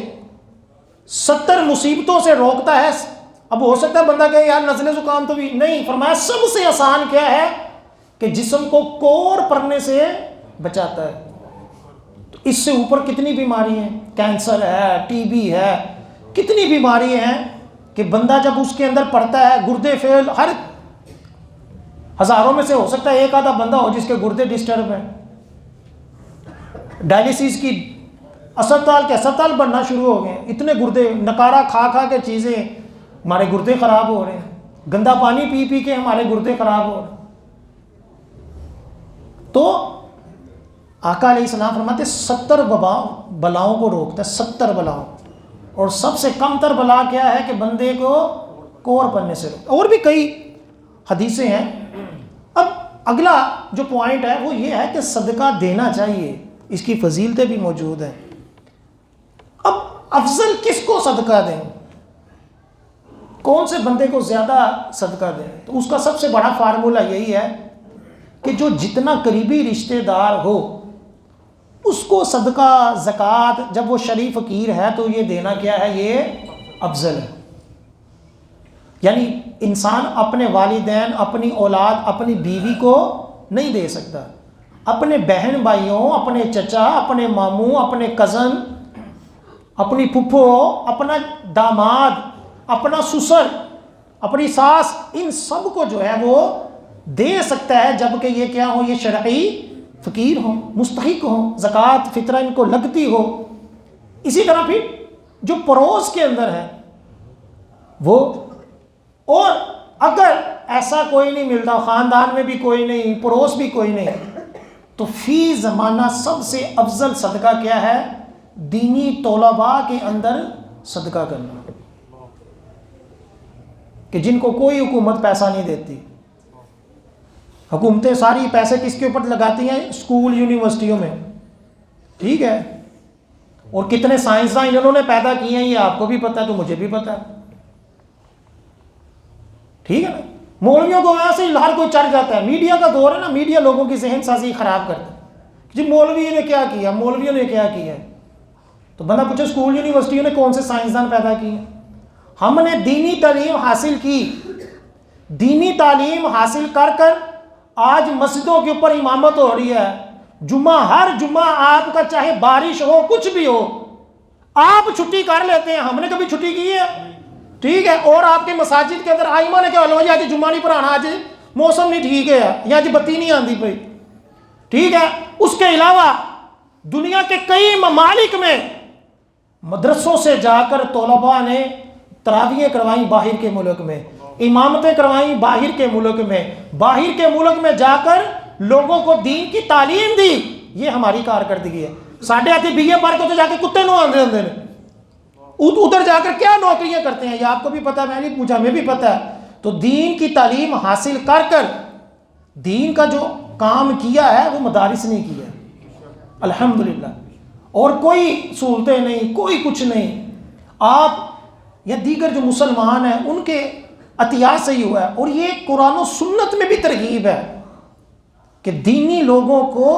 70 مصیبتوں سے روکتا ہے۔ اب ہو سکتا ہے بندہ کہے یار نزلے زکام تو بھی نہیں، فرمایا سب سے آسان کیا ہے کہ جسم کو کور پڑنے سے بچاتا ہے۔ تو اس سے اوپر کتنی بیماری ہیں، کینسر ہے، ٹی بی ہے، کتنی بیماری ہیں کہ بندہ جب اس کے اندر پڑتا ہے، گردے فیل، ہر ہزاروں میں سے ہو سکتا ہے ایک آدھا بندہ ہو جس کے گردے ڈسٹرب ہیں، ڈائلیسس کی اسپتال کے اسپتال بننا شروع ہو گئے، اتنے گردے، نکارا کھا کھا کے چیزیں، ہمارے گردے خراب ہو رہے ہیں، گندا پانی پی پی کے ہمارے گردے خراب ہو رہے ہیں۔ تو آقا علیہ السلام فرماتے 70 بلاؤں کو روکتا ہے، 70 بلاؤں، اور سب سے کم تر بلا کیا ہے کہ بندے کو کور پڑنے سے روکتا۔ اور بھی کئی حدیثیں ہیں۔ اب اگلا جو پوائنٹ ہے وہ یہ ہے کہ صدقہ دینا چاہیے، اس کی فضیلتیں بھی موجود ہیں۔ اب افضل کس کو صدقہ دیں، کون سے بندے کو زیادہ صدقہ دیں؟ تو اس کا سب سے بڑا فارمولہ یہی ہے کہ جو جتنا قریبی رشتہ دار ہو اس کو صدقہ زکوٰۃ، جب وہ شریف فقیر ہے تو یہ دینا کیا ہے، یہ افضل ہے۔ یعنی انسان اپنے والدین، اپنی اولاد، اپنی بیوی کو نہیں دے سکتا، اپنے بہن بھائیوں، اپنے چچا، اپنے ماموں، اپنے کزن، اپنی پھپھو، اپنا داماد، اپنا سسر، اپنی ساس، ان سب کو جو ہے وہ دے سکتا ہے جبکہ یہ کیا ہو، یہ شرعی فقیر ہوں، مستحق ہوں، زکوٰۃ فطرہ ان کو لگتی ہو۔ اسی طرح پھر جو پڑوس کے اندر ہے وہ، اور اگر ایسا کوئی نہیں ملتا، خاندان میں بھی کوئی نہیں، پڑوس بھی کوئی نہیں، تو فی زمانہ سب سے افضل صدقہ کیا ہے، دینی طلباء کے اندر صدقہ کرنا، کہ جن کو کوئی حکومت پیسہ نہیں دیتی۔ حکومتیں ساری پیسے کس کے اوپر لگاتی ہیں، اسکول یونیورسٹیوں میں، ٹھیک ہے، اور کتنے سائنسداں انہوں نے پیدا کیے ہیں یہ آپ کو بھی پتہ ہے، تو مجھے بھی پتہ ہے، ٹھیک ہے نا۔ مولویوں کو وہاں سے ہر کوئی چڑھ جاتا ہے، میڈیا کا دور ہے نا، میڈیا لوگوں کی ذہن سازی خراب کرتا ہے، جی مولویوں نے کیا کیا، مولویوں نے کیا کیا، تو بندہ پوچھے اسکول یونیورسٹیوں نے کون سے سائنسدان پیدا کیے؟ ہم نے دینی تعلیم حاصل کی، دینی تعلیم حاصل کر کر آج مسجدوں کے اوپر امامت ہو رہی ہے، جمعہ ہر جمعہ آپ کا چاہے بارش ہو کچھ بھی ہو آپ چھٹی کر لیتے ہیں، ہم نے کبھی چھٹی کی ہے، ٹھیک ہے، اور آپ کے مساجد کے اندر آئمہ نے کہا لو جی آج جمعہ نہیں پڑھانا، آج موسم نہیں ٹھیک ہے یا آج بتی نہیں آندی پئی، ٹھیک ہے۔ اس کے علاوہ دنیا کے کئی ممالک میں مدرسوں سے جا کر طلباء نے تراویحیں کروائیں، باہر کے ملک میں امامتیں کروائیں، باہر کے ملک میں، باہر کے ملک میں جا کر لوگوں کو دین کی تعلیم دی، یہ ہماری کارکردگی ہے۔ ساڈے آتے بی اے پڑھ کے تو جا کے کتے نو آندے ہوندے نے، ادھر جا کر کیا نوکریاں کرتے ہیں یہ آپ کو بھی پتہ ہے، میں نہیں پوچھا، ہمیں بھی پتہ ہے۔ تو دین کی تعلیم حاصل کر کر دین کا جو کام کیا ہے وہ مدارس نے کیا ہے، الحمدللہ، اور کوئی سہولتیں نہیں، کوئی کچھ نہیں، آپ یا دیگر جو مسلمان ہیں ان کے عطیات سے ہی ہوا ہے۔ اور یہ قرآن و سنت میں بھی ترغیب ہے کہ دینی لوگوں کو،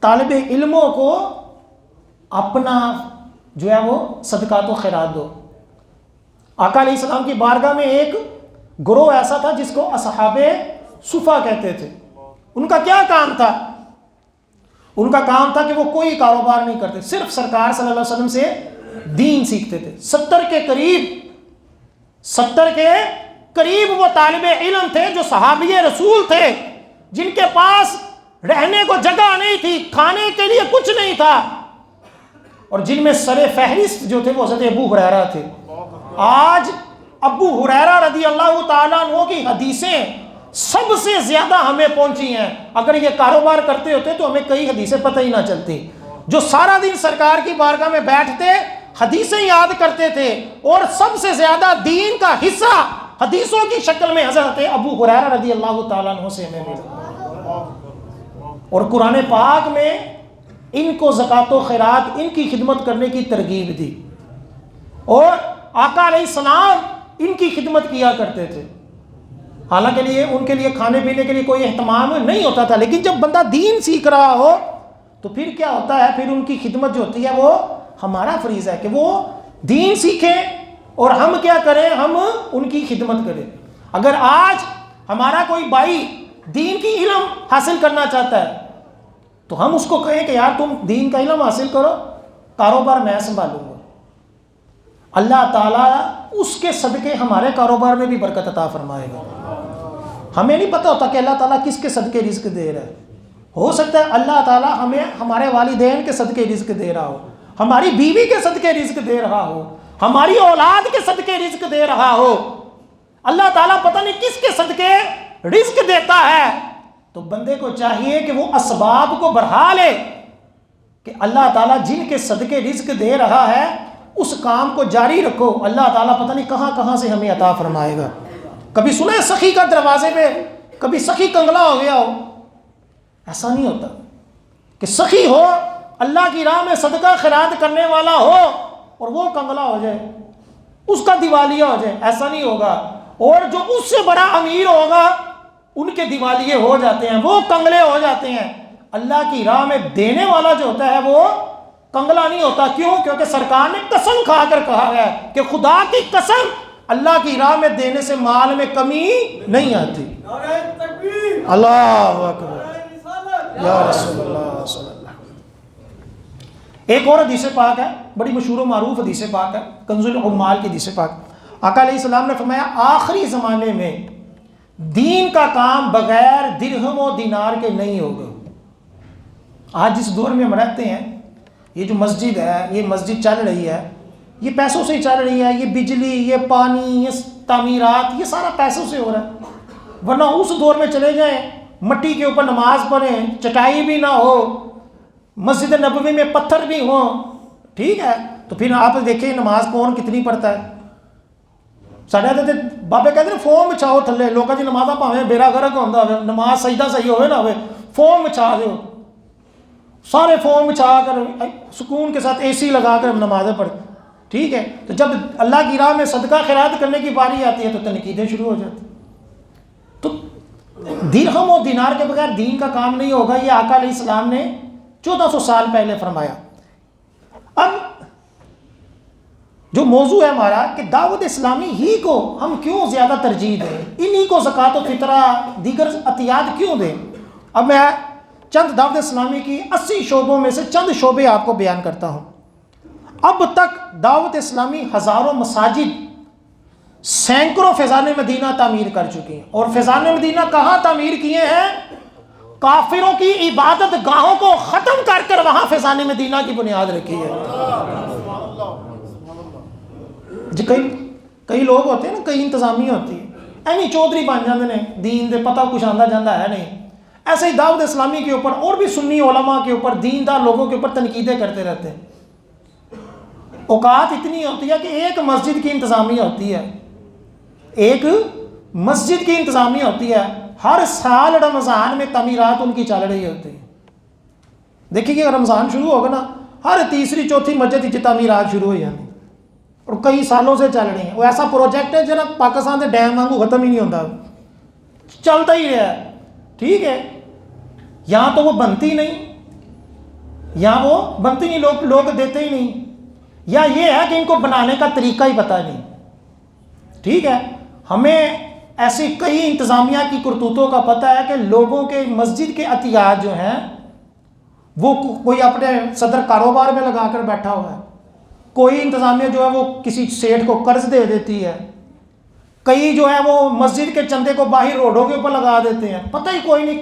طالب علموں کو اپنا جو ہے وہ صدقات و خیرات دو۔ آقا علیہ السلام کی بارگاہ میں ایک گروہ ایسا تھا جس کو اصحاب صفا کہتے تھے، ان کا کیا کام تھا؟ ان کا کام تھا کہ وہ کوئی کاروبار نہیں کرتے، صرف سرکار صلی اللہ علیہ وسلم سے دین سیکھتے تھے۔ 70 کے قریب وہ طالب علم تھے جو صحابی رسول تھے، جن کے پاس رہنے کو جگہ نہیں تھی، کھانے کے لیے کچھ نہیں تھا، اور جن میں سر فہرست جو تھے وہ حضرت ابو ہریرہ تھے۔ آج ابو ہریرہ رضی اللہ تعالیٰ عنہ کی حدیثیں سب سے زیادہ ہمیں پہنچی ہیں۔ اگر یہ کاروبار کرتے ہوتے تو ہمیں کئی حدیثیں پتہ ہی نہ چلتی۔ جو سارا دن سرکار کی بارگاہ میں بیٹھتے، حدیثیں یاد کرتے تھے، اور سب سے زیادہ دین کا حصہ حدیثوں کی شکل میں حضرت ابو ہریرہ رضی اللہ تعالیٰ عنہ سے ہمیں ملا۔ اور قرآن پاک میں ان کو زکوٰۃ و خیرات، ان کی خدمت کرنے کی ترغیب دی، اور آقا علیہ السلام ان کی خدمت کیا کرتے تھے۔ حالانکہ ان کے لیے کھانے پینے کے لیے کوئی اہتمام نہیں ہوتا تھا، لیکن جب بندہ دین سیکھ رہا ہو تو پھر کیا ہوتا ہے، پھر ان کی خدمت جو ہوتی ہے وہ ہمارا فریضہ ہے کہ وہ دین سیکھیں اور ہم کیا کریں، ہم ان کی خدمت کریں۔ اگر آج ہمارا کوئی بھائی دین کی علم حاصل کرنا چاہتا ہے تو ہم اس کو کہیں کہ یار تم دین کا علم حاصل کرو، کاروبار میں سنبھالوں گا۔ اللہ تعالیٰ اس کے صدقے ہمارے کاروبار میں بھی برکت عطا فرمائے گا۔ ہمیں نہیں پتہ ہوتا کہ اللہ تعالیٰ کس کے صدقے رزق دے رہا ہے۔ ہو سکتا ہے اللہ تعالیٰ ہمیں ہمارے والدین کے صدقے رزق دے رہا ہو، ہماری بیوی کے صدقے رزق دے رہا ہو، ہماری اولاد کے صدقے رزق دے رہا ہو۔ اللہ تعالیٰ پتہ نہیں کس کے صدقے رزق دیتا ہے، تو بندے کو چاہیے کہ وہ اسباب کو بڑھا لے کہ اللہ تعالیٰ جن کے صدقے رزق دے رہا ہے اس کام کو جاری رکھو، اللہ تعالیٰ پتہ نہیں کہاں کہاں سے ہمیں عطا فرمائے گا۔ کبھی سنا ہے سخی کا دروازے پہ کبھی سخی کنگلا ہو گیا ہو؟ ایسا نہیں ہوتا کہ سخی ہو، اللہ کی راہ میں صدقہ خیرات کرنے والا ہو اور وہ کنگلا ہو جائے، اس کا دیوالیہ ہو جائے، ایسا نہیں ہوگا۔ اور جو اس سے بڑا امیر ہوگا ان کے دیوالیے ہو جاتے ہیں، وہ کنگلے ہو جاتے ہیں۔ اللہ کی راہ میں دینے والا جو ہوتا ہے وہ کنگلا نہیں ہوتا۔ کیوں؟ کیونکہ سرکار نے قسم کھا کر کہا ہے کہ خدا کی قسم اللہ کی راہ میں دینے سے مال میں کمی نہیں آتی۔ اللہ اکبر، یا رسول اللہ صلی اللہ علیہ وسلم۔ ایک اور حدیث پاک ہے، بڑی مشہور و معروف حدیث پاک ہے، کنز العمال کی حدیث پاک۔ آقا علیہ السلام نے فرمایا آخری زمانے میں دین کا کام بغیر درہم و دینار کے نہیں ہوگا۔ آج جس دور میں ہم رہتے ہیں، یہ جو مسجد ہے، یہ مسجد چل رہی ہے، یہ پیسوں سے ہی چل رہی ہے، یہ بجلی، یہ پانی، یہ تعمیرات، یہ سارا پیسوں سے ہو رہا ہے۔ ورنہ اس دور میں چلے جائیں، مٹی کے اوپر نماز پڑھیں، چٹائی بھی نہ ہو، مسجد نبوی میں پتھر بھی ہوں، ٹھیک ہے، تو پھر آپ دیکھیں نماز کون کتنی پڑھتا ہے۔ ساڈے تے بابے کہتے ہیں فوم بچھاؤ تھلے، لوگوں کی نمازاں بھاویں بیڑا غرق ہوندا ہوے، نماز سجدہ صحیح ہوئے نہ ہوئے، فوم بچھا دیو، سارے فوم بچھا کر سکون کے ساتھ اے سی لگا کر نمازیں پڑھ، ٹھیک ہے۔ تو جب اللہ کی راہ میں صدقہ خیرات کرنے کی باری آتی ہے تو تنقیدیں شروع ہو جاتی۔ تو درہم و دینار کے بغیر دین کا کام نہیں ہوگا، یہ آقا علیہ السلام نے 1400 سال پہلے فرمایا۔ اب جو موضوع ہے ہمارا کہ دعوت اسلامی ہی کو ہم کیوں زیادہ ترجیح دیں، انہی کو زکوٰۃ و فطرہ دیگر عطیات کیوں دیں۔ اب میں چند دعوت اسلامی کی 80 شعبوں میں سے چند شعبے آپ کو بیان کرتا ہوں۔ اب تک دعوت اسلامی ہزاروں مساجد، سینکڑوں فیضان مدینہ تعمیر کر چکی ہیں، اور فیضان مدینہ کہاں تعمیر کیے ہیں؟ کافروں کی عبادت گاہوں کو ختم کر کر وہاں فیضان مدینہ کی بنیاد رکھی ہے۔ جی کئی لوگ ہوتے ہیں نا، کئی انتظامیہ ہوتی ہے، ایویں چودھری بن جاتے ہیں، دین دے پتہ کچھ آندا جاندہ ہے نہیں۔ ایسے ہی دعوت اسلامی کے اوپر اور بھی سنی علماء کے اوپر، دیندار لوگوں کے اوپر تنقیدیں کرتے رہتے ہیں۔ اوقات اتنی ہوتی ہے کہ ایک مسجد کی انتظامیہ ہوتی ہے، ایک مسجد کی انتظامیہ ہوتی ہے، ہر سال رمضان میں تعمیرات ان کی چل رہی ہوتی ہے۔ دیکھیے کہ رمضان شروع ہوگا نا، ہر تیسری چوتھی مسجد کی تعمیرات شروع ہو جاتی اور کئی سالوں سے چل رہی ہیں۔ وہ ایسا پروجیکٹ ہے جناب پاکستان کے ڈیم وانگو ختم ہی نہیں ہوتا، چلتا ہی رہا ہے، ٹھیک ہے۔ یہاں تو وہ بنتی نہیں، یہاں وہ بنتی نہیں، لوگ دیتے ہی نہیں، یا یہ ہے کہ ان کو بنانے کا طریقہ ہی پتہ نہیں، ٹھیک ہے۔ ہمیں ایسی کئی انتظامیہ کی کرتوتوں کا پتہ ہے کہ لوگوں کے مسجد کے عطیات جو ہیں وہ کوئی اپنے صدر کاروبار میں لگا کر بیٹھا ہوا ہے، کوئی انتظامیہ جو ہے وہ کسی سیٹھ کو قرض دے دیتی ہے، کئی جو ہے وہ مسجد کے چندے کو باہر روڈوں کے اوپر لگا دیتے ہیں، پتہ ہی کوئی نہیں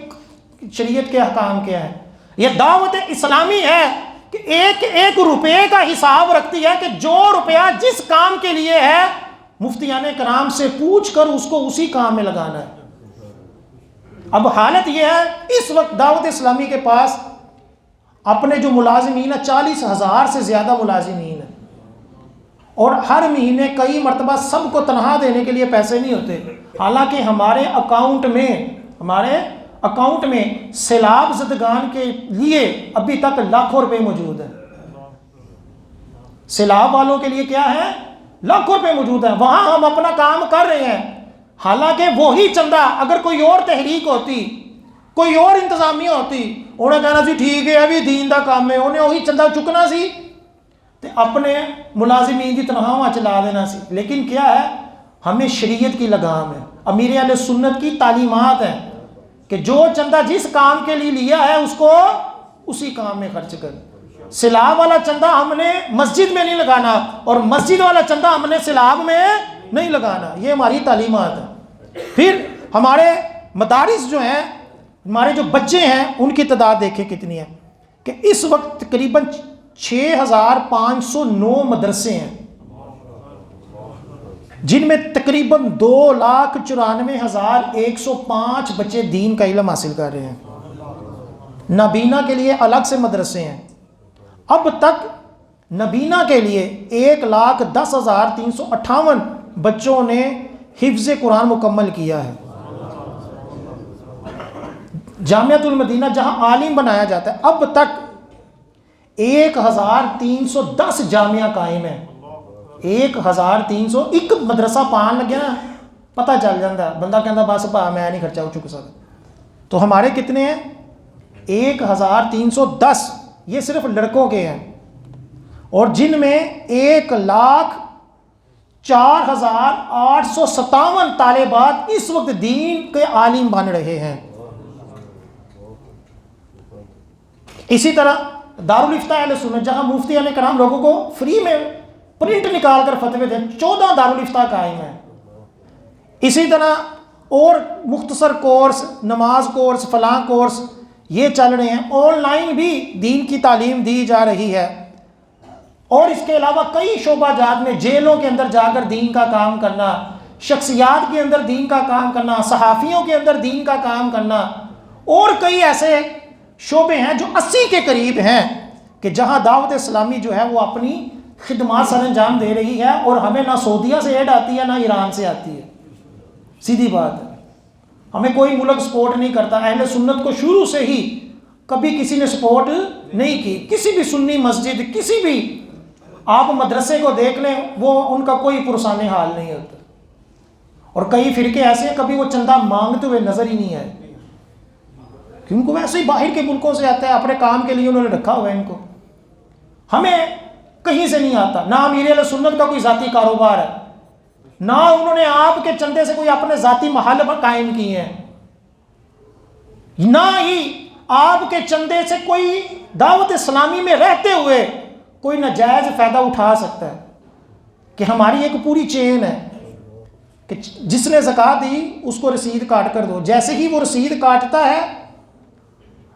شریعت کے احکام کیا ہے۔ یہ دعوت اسلامی ہے کہ ایک ایک روپے کا حساب رکھتی ہے کہ جو روپیہ جس کام کے لیے ہے مفتیان کرام سے پوچھ کر اس کو اسی کام میں لگانا ہے۔ اب حالت یہ ہے اس وقت دعوت اسلامی کے پاس اپنے جو ملازمین ہیں 40,000 سے زیادہ ملازمین ہیں، اور ہر مہینے کئی مرتبہ سب کو تنخواہ دینے کے لیے پیسے نہیں ہوتے، حالانکہ ہمارے اکاؤنٹ میں سیلاب زدگان کے لیے ابھی تک لاکھوں روپے موجود ہیں۔ سیلاب والوں کے لیے کیا ہے؟ لاکھوں روپے موجود ہیں، وہاں ہم اپنا کام کر رہے ہیں، حالانکہ وہی چندہ اگر کوئی اور تحریک ہوتی، کوئی اور انتظامیہ ہوتی، انہیں کہنا سی ٹھیک ہے ابھی دین دا کام ہے، انہیں وہی چندہ چکنا سی تے اپنے ملازمین کی تنخواہ چلا دینا سی۔ لیکن کیا ہے؟ ہمیں شریعت کی لگام ہے، امیر اہل سنت کی تعلیمات ہیں کہ جو چندہ جس کام کے لیے لیا ہے اس کو اسی کام میں خرچ کر۔ سیلاب والا چندہ ہم نے مسجد میں نہیں لگانا، اور مسجد والا چندہ ہم نے سیلاب میں نہیں لگانا، یہ ہماری تعلیمات ہیں۔ پھر ہمارے مدارس جو ہیں، ہمارے جو بچے ہیں ان کی تعداد دیکھیں کتنی ہے کہ اس وقت تقریباً 6,509 مدرسے ہیں، جن میں تقریباً 2,94,105 بچے دین کا علم حاصل کر رہے ہیں۔ نابینا کے لیے الگ سے مدرسے ہیں، اب تک نابینا کے لیے 1,10,358 بچوں نے حفظ قرآن مکمل کیا ہے۔ جامعۃ المدینہ جہاں عالم بنایا جاتا ہے، اب تک 1,310 جامعہ قائم ہے۔ 1,300 ایک مدرسہ پان لگیا نا پتہ چل جاتا ہے، بندہ کہتا بس پا میں نہیں خرچہ چک سکتا۔ تو ہمارے کتنے ہیں؟ 1,310، یہ صرف لڑکوں کے ہیں، اور جن میں 1,04,857 طالبات اس وقت دین کے عالم بن رہے ہیں۔ اسی طرح دارالافتاء اہل سنت جہاں مفتیان کرام لوگوں کو فری میں پرنٹ نکال کر فتوے دیں، 14 دارالافتاء قائم ہیں۔ اسی طرح اور مختصر کورس، نماز کورس، فلاں کورس یہ چل رہے ہیں، آن لائن بھی دین کی تعلیم دی جا رہی ہے۔ اور اس کے علاوہ کئی شعبہ جات میں جیلوں کے اندر جا کر دین کا کام کرنا، شخصیات کے اندر دین کا کام کرنا، صحافیوں کے اندر دین کا کام کرنا، اور کئی ایسے شعبے ہیں جو 80 کے قریب ہیں کہ جہاں دعوت اسلامی جو ہے وہ اپنی خدمات سر انجام دے رہی ہے، اور ہمیں نہ سعودیہ سے ایڈ آتی ہے نہ ایران سے آتی ہے۔ سیدھی بات ہے، ہمیں کوئی ملک سپورٹ نہیں کرتا۔ اہل سنت کو شروع سے ہی کبھی کسی نے سپورٹ نہیں کی، کسی بھی سنی مسجد، کسی بھی آپ مدرسے کو دیکھ لیں، وہ ان کا کوئی پرسان حال نہیں ہوتا۔ اور کئی فرقے ایسے ہیں کبھی وہ چندہ مانگتے ہوئے نظر ہی نہیں آئے، کہ ان کو ویسے ہی باہر کے ملکوں سے آتا ہے، اپنے کام کے لیے انہوں نے رکھا ہوا ہے ان کو، ہمیں کہیں سے نہیں آتا۔ نہ امیر اہل سنت کا کوئی ذاتی کاروبار ہے، نہ انہوں نے آپ کے چندے سے کوئی اپنے ذاتی محل قائم کیے ہیں، نہ ہی آپ کے چندے سے کوئی دعوت اسلامی میں رہتے ہوئے کوئی ناجائز فائدہ اٹھا سکتا ہے۔ کہ ہماری ایک پوری چین ہے کہ جس نے زکوٰۃ دی اس کو رسید کاٹ کر دو، جیسے ہی وہ رسید کاٹتا ہے،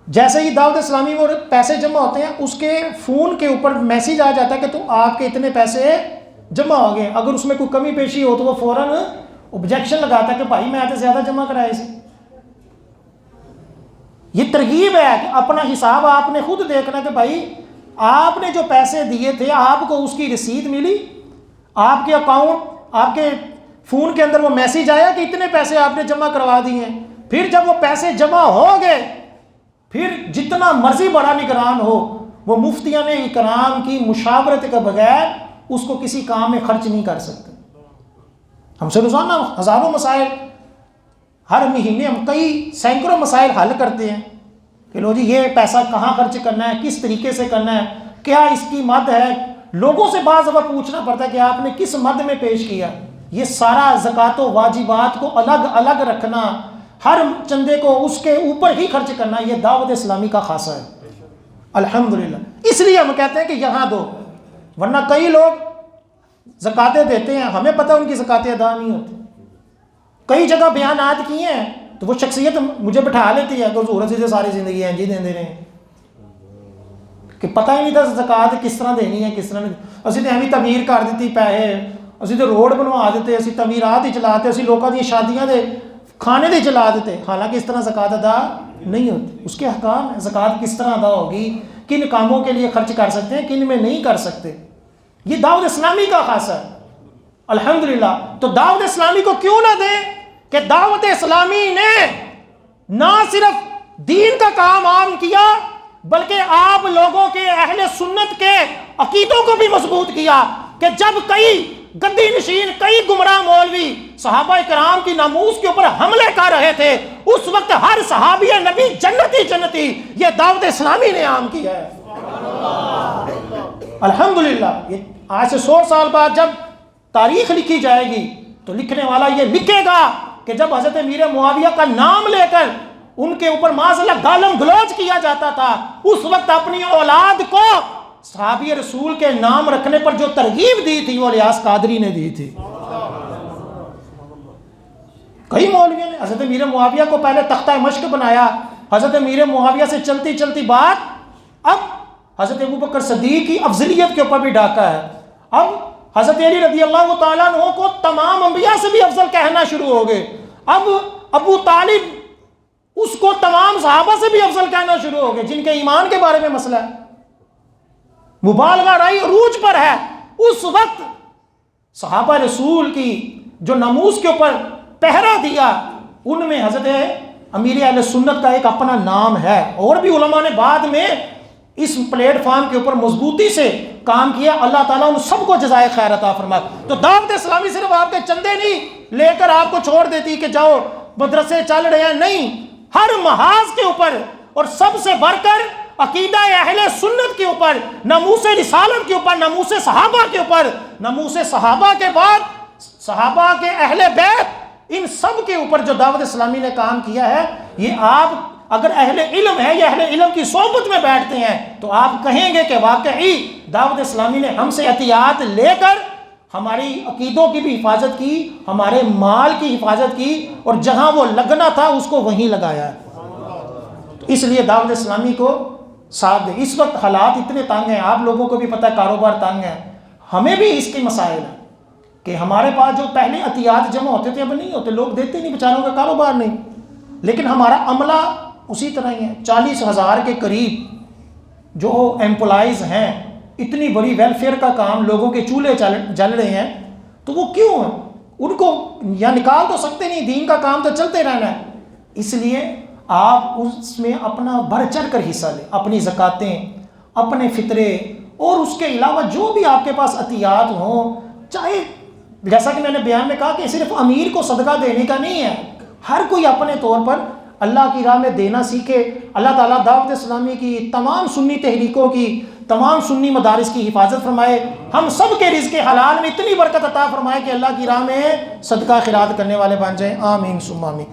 جیسے ہی دعوت اسلامی وہ پیسے جمع ہوتے ہیں، اس کے فون کے اوپر میسیج آ جاتا ہے کہ تو آپ کے اتنے پیسے جمع ہو گئے۔ اگر اس میں کوئی کمی پیشی ہو تو وہ فوراً اوبجیکشن لگاتا ہے کہ بھائی میں آتے زیادہ جمع کرائے سے۔ یہ ترغیب ہے کہ اپنا حساب آپ نے خود دیکھنا کہ بھائی آپ نے جو پیسے دیے تھے آپ کو اس کی رسید ملی، آپ کے اکاؤنٹ، آپ کے فون کے اندر وہ میسیج آیا کہ اتنے پیسے آپ نے جمع کروا دیے ہیں۔ پھر جب وہ پیسے جمع ہو گئے، پھر جتنا مرضی بڑا نگران ہو، وہ مفتیان اکرام کی مشاورت کے بغیر اس کو کسی کام میں خرچ نہیں کر سکتے۔ ہم سے روزانہ ہزاروں مسائل، ہر مہینے ہم کئی سینکڑوں مسائل حل کرتے ہیں کہ لو جی یہ پیسہ کہاں خرچ کرنا ہے، کس طریقے سے کرنا ہے، کیا اس کی مد ہے۔ لوگوں سے بعض دفعہ پوچھنا پڑتا ہے کہ آپ نے کس مد میں پیش کیا، یہ سارا زکوٰۃ و واجبات کو الگ الگ رکھنا، ہر چندے کو اس کے اوپر ہی خرچ کرنا، یہ دعوت اسلامی کا خاصہ ہے الحمدللہ۔ اس لیے ہم کہتے ہیں کہ یہاں دو، ورنہ کئی لوگ زکاتیں دیتے ہیں، ہمیں پتہ ان کی زکاتیں ادا نہیں ہوتی۔ کئی جگہ بیانات کیے ہیں تو وہ شخصیت مجھے بٹھا لیتی ہے کہ حضور سے ساری زندگی ہیں جی دے رہے ہیں، کہ پتہ ہی نہیں تھا زکات کس طرح دینی ہے کس طرح نہیں۔ اسی تو ہمیں تعمیر کر دیتی پیسے، اسی تو روڈ بنوا دیتے، اسی تعمیرات ہی چلاتے، اسی لوگوں کی شادیاں دے کھانے دے چلا دیتے، حالانکہ اس طرح زکات ادا نہیں ہوتی۔ اس کے احکام ہیں، زکات کس طرح ادا ہوگی، کن کاموں کے لیے خرچ کر سکتے ہیں، کن میں نہیں کر سکتے، یہ دعوت اسلامی کا خاصہ ہے الحمدللہ۔ تو دعوت اسلامی کو کیوں نہ دیں کہ دعوت اسلامی نے نہ صرف دین کا کام عام کیا بلکہ آپ لوگوں کے اہل سنت کے عقیدوں کو بھی مضبوط کیا، کہ جب کئی گدی نشین کئی گمراہ مولوی صحابہ کرام کی ناموس کے اوپر حملے کر رہے تھے، اس وقت ہر صحابی نبی جنتی جنتی یہ دعوت اسلامی نے عام کیا ہے الحمدللہ۔ یہ آج سے 100 سال بعد جب تاریخ لکھی جائے گی تو لکھنے والا یہ لکھے گا کہ جب حضرت امیر معاویہ کا نام لے کر ان کے اوپر معاذ اللہ گالم گلوچ کیا جاتا تھا، اس وقت اپنی اولاد کو صحابی رسول کے نام رکھنے پر جو ترغیب دی تھی وہ الیاس قادری نے دی تھی۔ کئی مولویوں نے حضرت امیر معاویہ کو پہلے تختہ مشق بنایا، حضرت امیر معاویہ سے چلتی چلتی بات اب حضرت ابوبکر صدیق کی افضلیت کے اوپر بھی ڈاکا ہے، اب حضرت علی رضی اللہ تعالیٰ عنہ کو تمام انبیاء سے بھی افضل کہنا شروع ہو گئے، اب ابو طالب اس کو تمام صحابہ سے بھی افضل کہنا شروع ہو گئے جن کے ایمان کے بارے میں مسئلہ ہے، مبالغہ رائی عروج پر ہے۔ اس وقت صحابہ رسول کی جو ناموس کے اوپر پہرا دیا ان میں حضرت امیر اہل سنت کا ایک اپنا نام ہے، اور بھی علماء نے بعد میں اس پلیٹ فارم کے اوپر مضبوطی سے کام کیا، اللہ تعالیٰ ان سب کو جزائے خیر عطا فرمائے۔ تو دعوت اسلامی صرف آپ کے چندے نہیں لے کر آپ کو چھوڑ دیتی کہ جاؤ مدرسے چل رہے ہیں، نہیں، ہر محاذ کے اوپر اور سب سے بڑھ کر عقیدہ اہل سنت کے اوپر، ناموس رسالت کے اوپر، ناموس صحابہ کے اوپر، ناموس صحابہ کے بعد صحابہ کے اہل بیت، ان سب کے اوپر جو دعوت اسلامی نے کام کیا ہے، یہ آپ اگر اہل علم ہے یا اہل علم کی صحبت میں بیٹھتے ہیں تو آپ کہیں گے کہ واقعی دعوت اسلامی نے ہم سے احتیاط لے کر ہماری عقیدوں کی بھی حفاظت کی، ہمارے مال کی حفاظت کی، اور جہاں وہ لگنا تھا اس کو وہیں لگایا ہے۔ تو اس لیے دعوت اسلامی کو ساتھ دیں۔ اس وقت حالات اتنے تنگ ہیں، آپ لوگوں کو بھی پتہ ہے کاروبار تنگ ہے، ہمیں بھی اس کے مسائل ہیں کہ ہمارے پاس جو پہلے عطیات جمع ہوتے تھے اب نہیں ہوتے، لوگ دیتے نہیں، بیچاروں کا کاروبار نہیں، لیکن ہمارا عملہ اسی طرح ہی ہے۔ 40,000 کے قریب جو ایمپلائیز ہیں، اتنی بڑی ویلفیئر کا کام، لوگوں کے چولہے جل رہے ہیں، تو وہ کیوں ہیں؟ ان کو یا نکال تو سکتے نہیں، دین کا کام تو چلتے رہنا ہے۔ اس لیے آپ اس میں اپنا بڑھ چڑھ کر حصہ لیں، اپنی زکاتیں، اپنے فطرے، اور اس کے علاوہ جو بھی آپ کے پاس عطیات ہوں، چاہے جیسا کہ میں نے بیان میں کہا کہ صرف امیر کو صدقہ دینے کا نہیں ہے، ہر کوئی اپنے طور پر اللہ کی راہ میں دینا سیکھے۔ اللہ تعالیٰ دعوت اسلامی کی تمام سنی تحریکوں کی، تمام سنی مدارس کی حفاظت فرمائے، ہم سب کے رزق حلال میں اتنی برکت عطا فرمائے کہ اللہ کی راہ میں صدقہ خیرات کرنے والے بن جائیں، آمین ثم آمین۔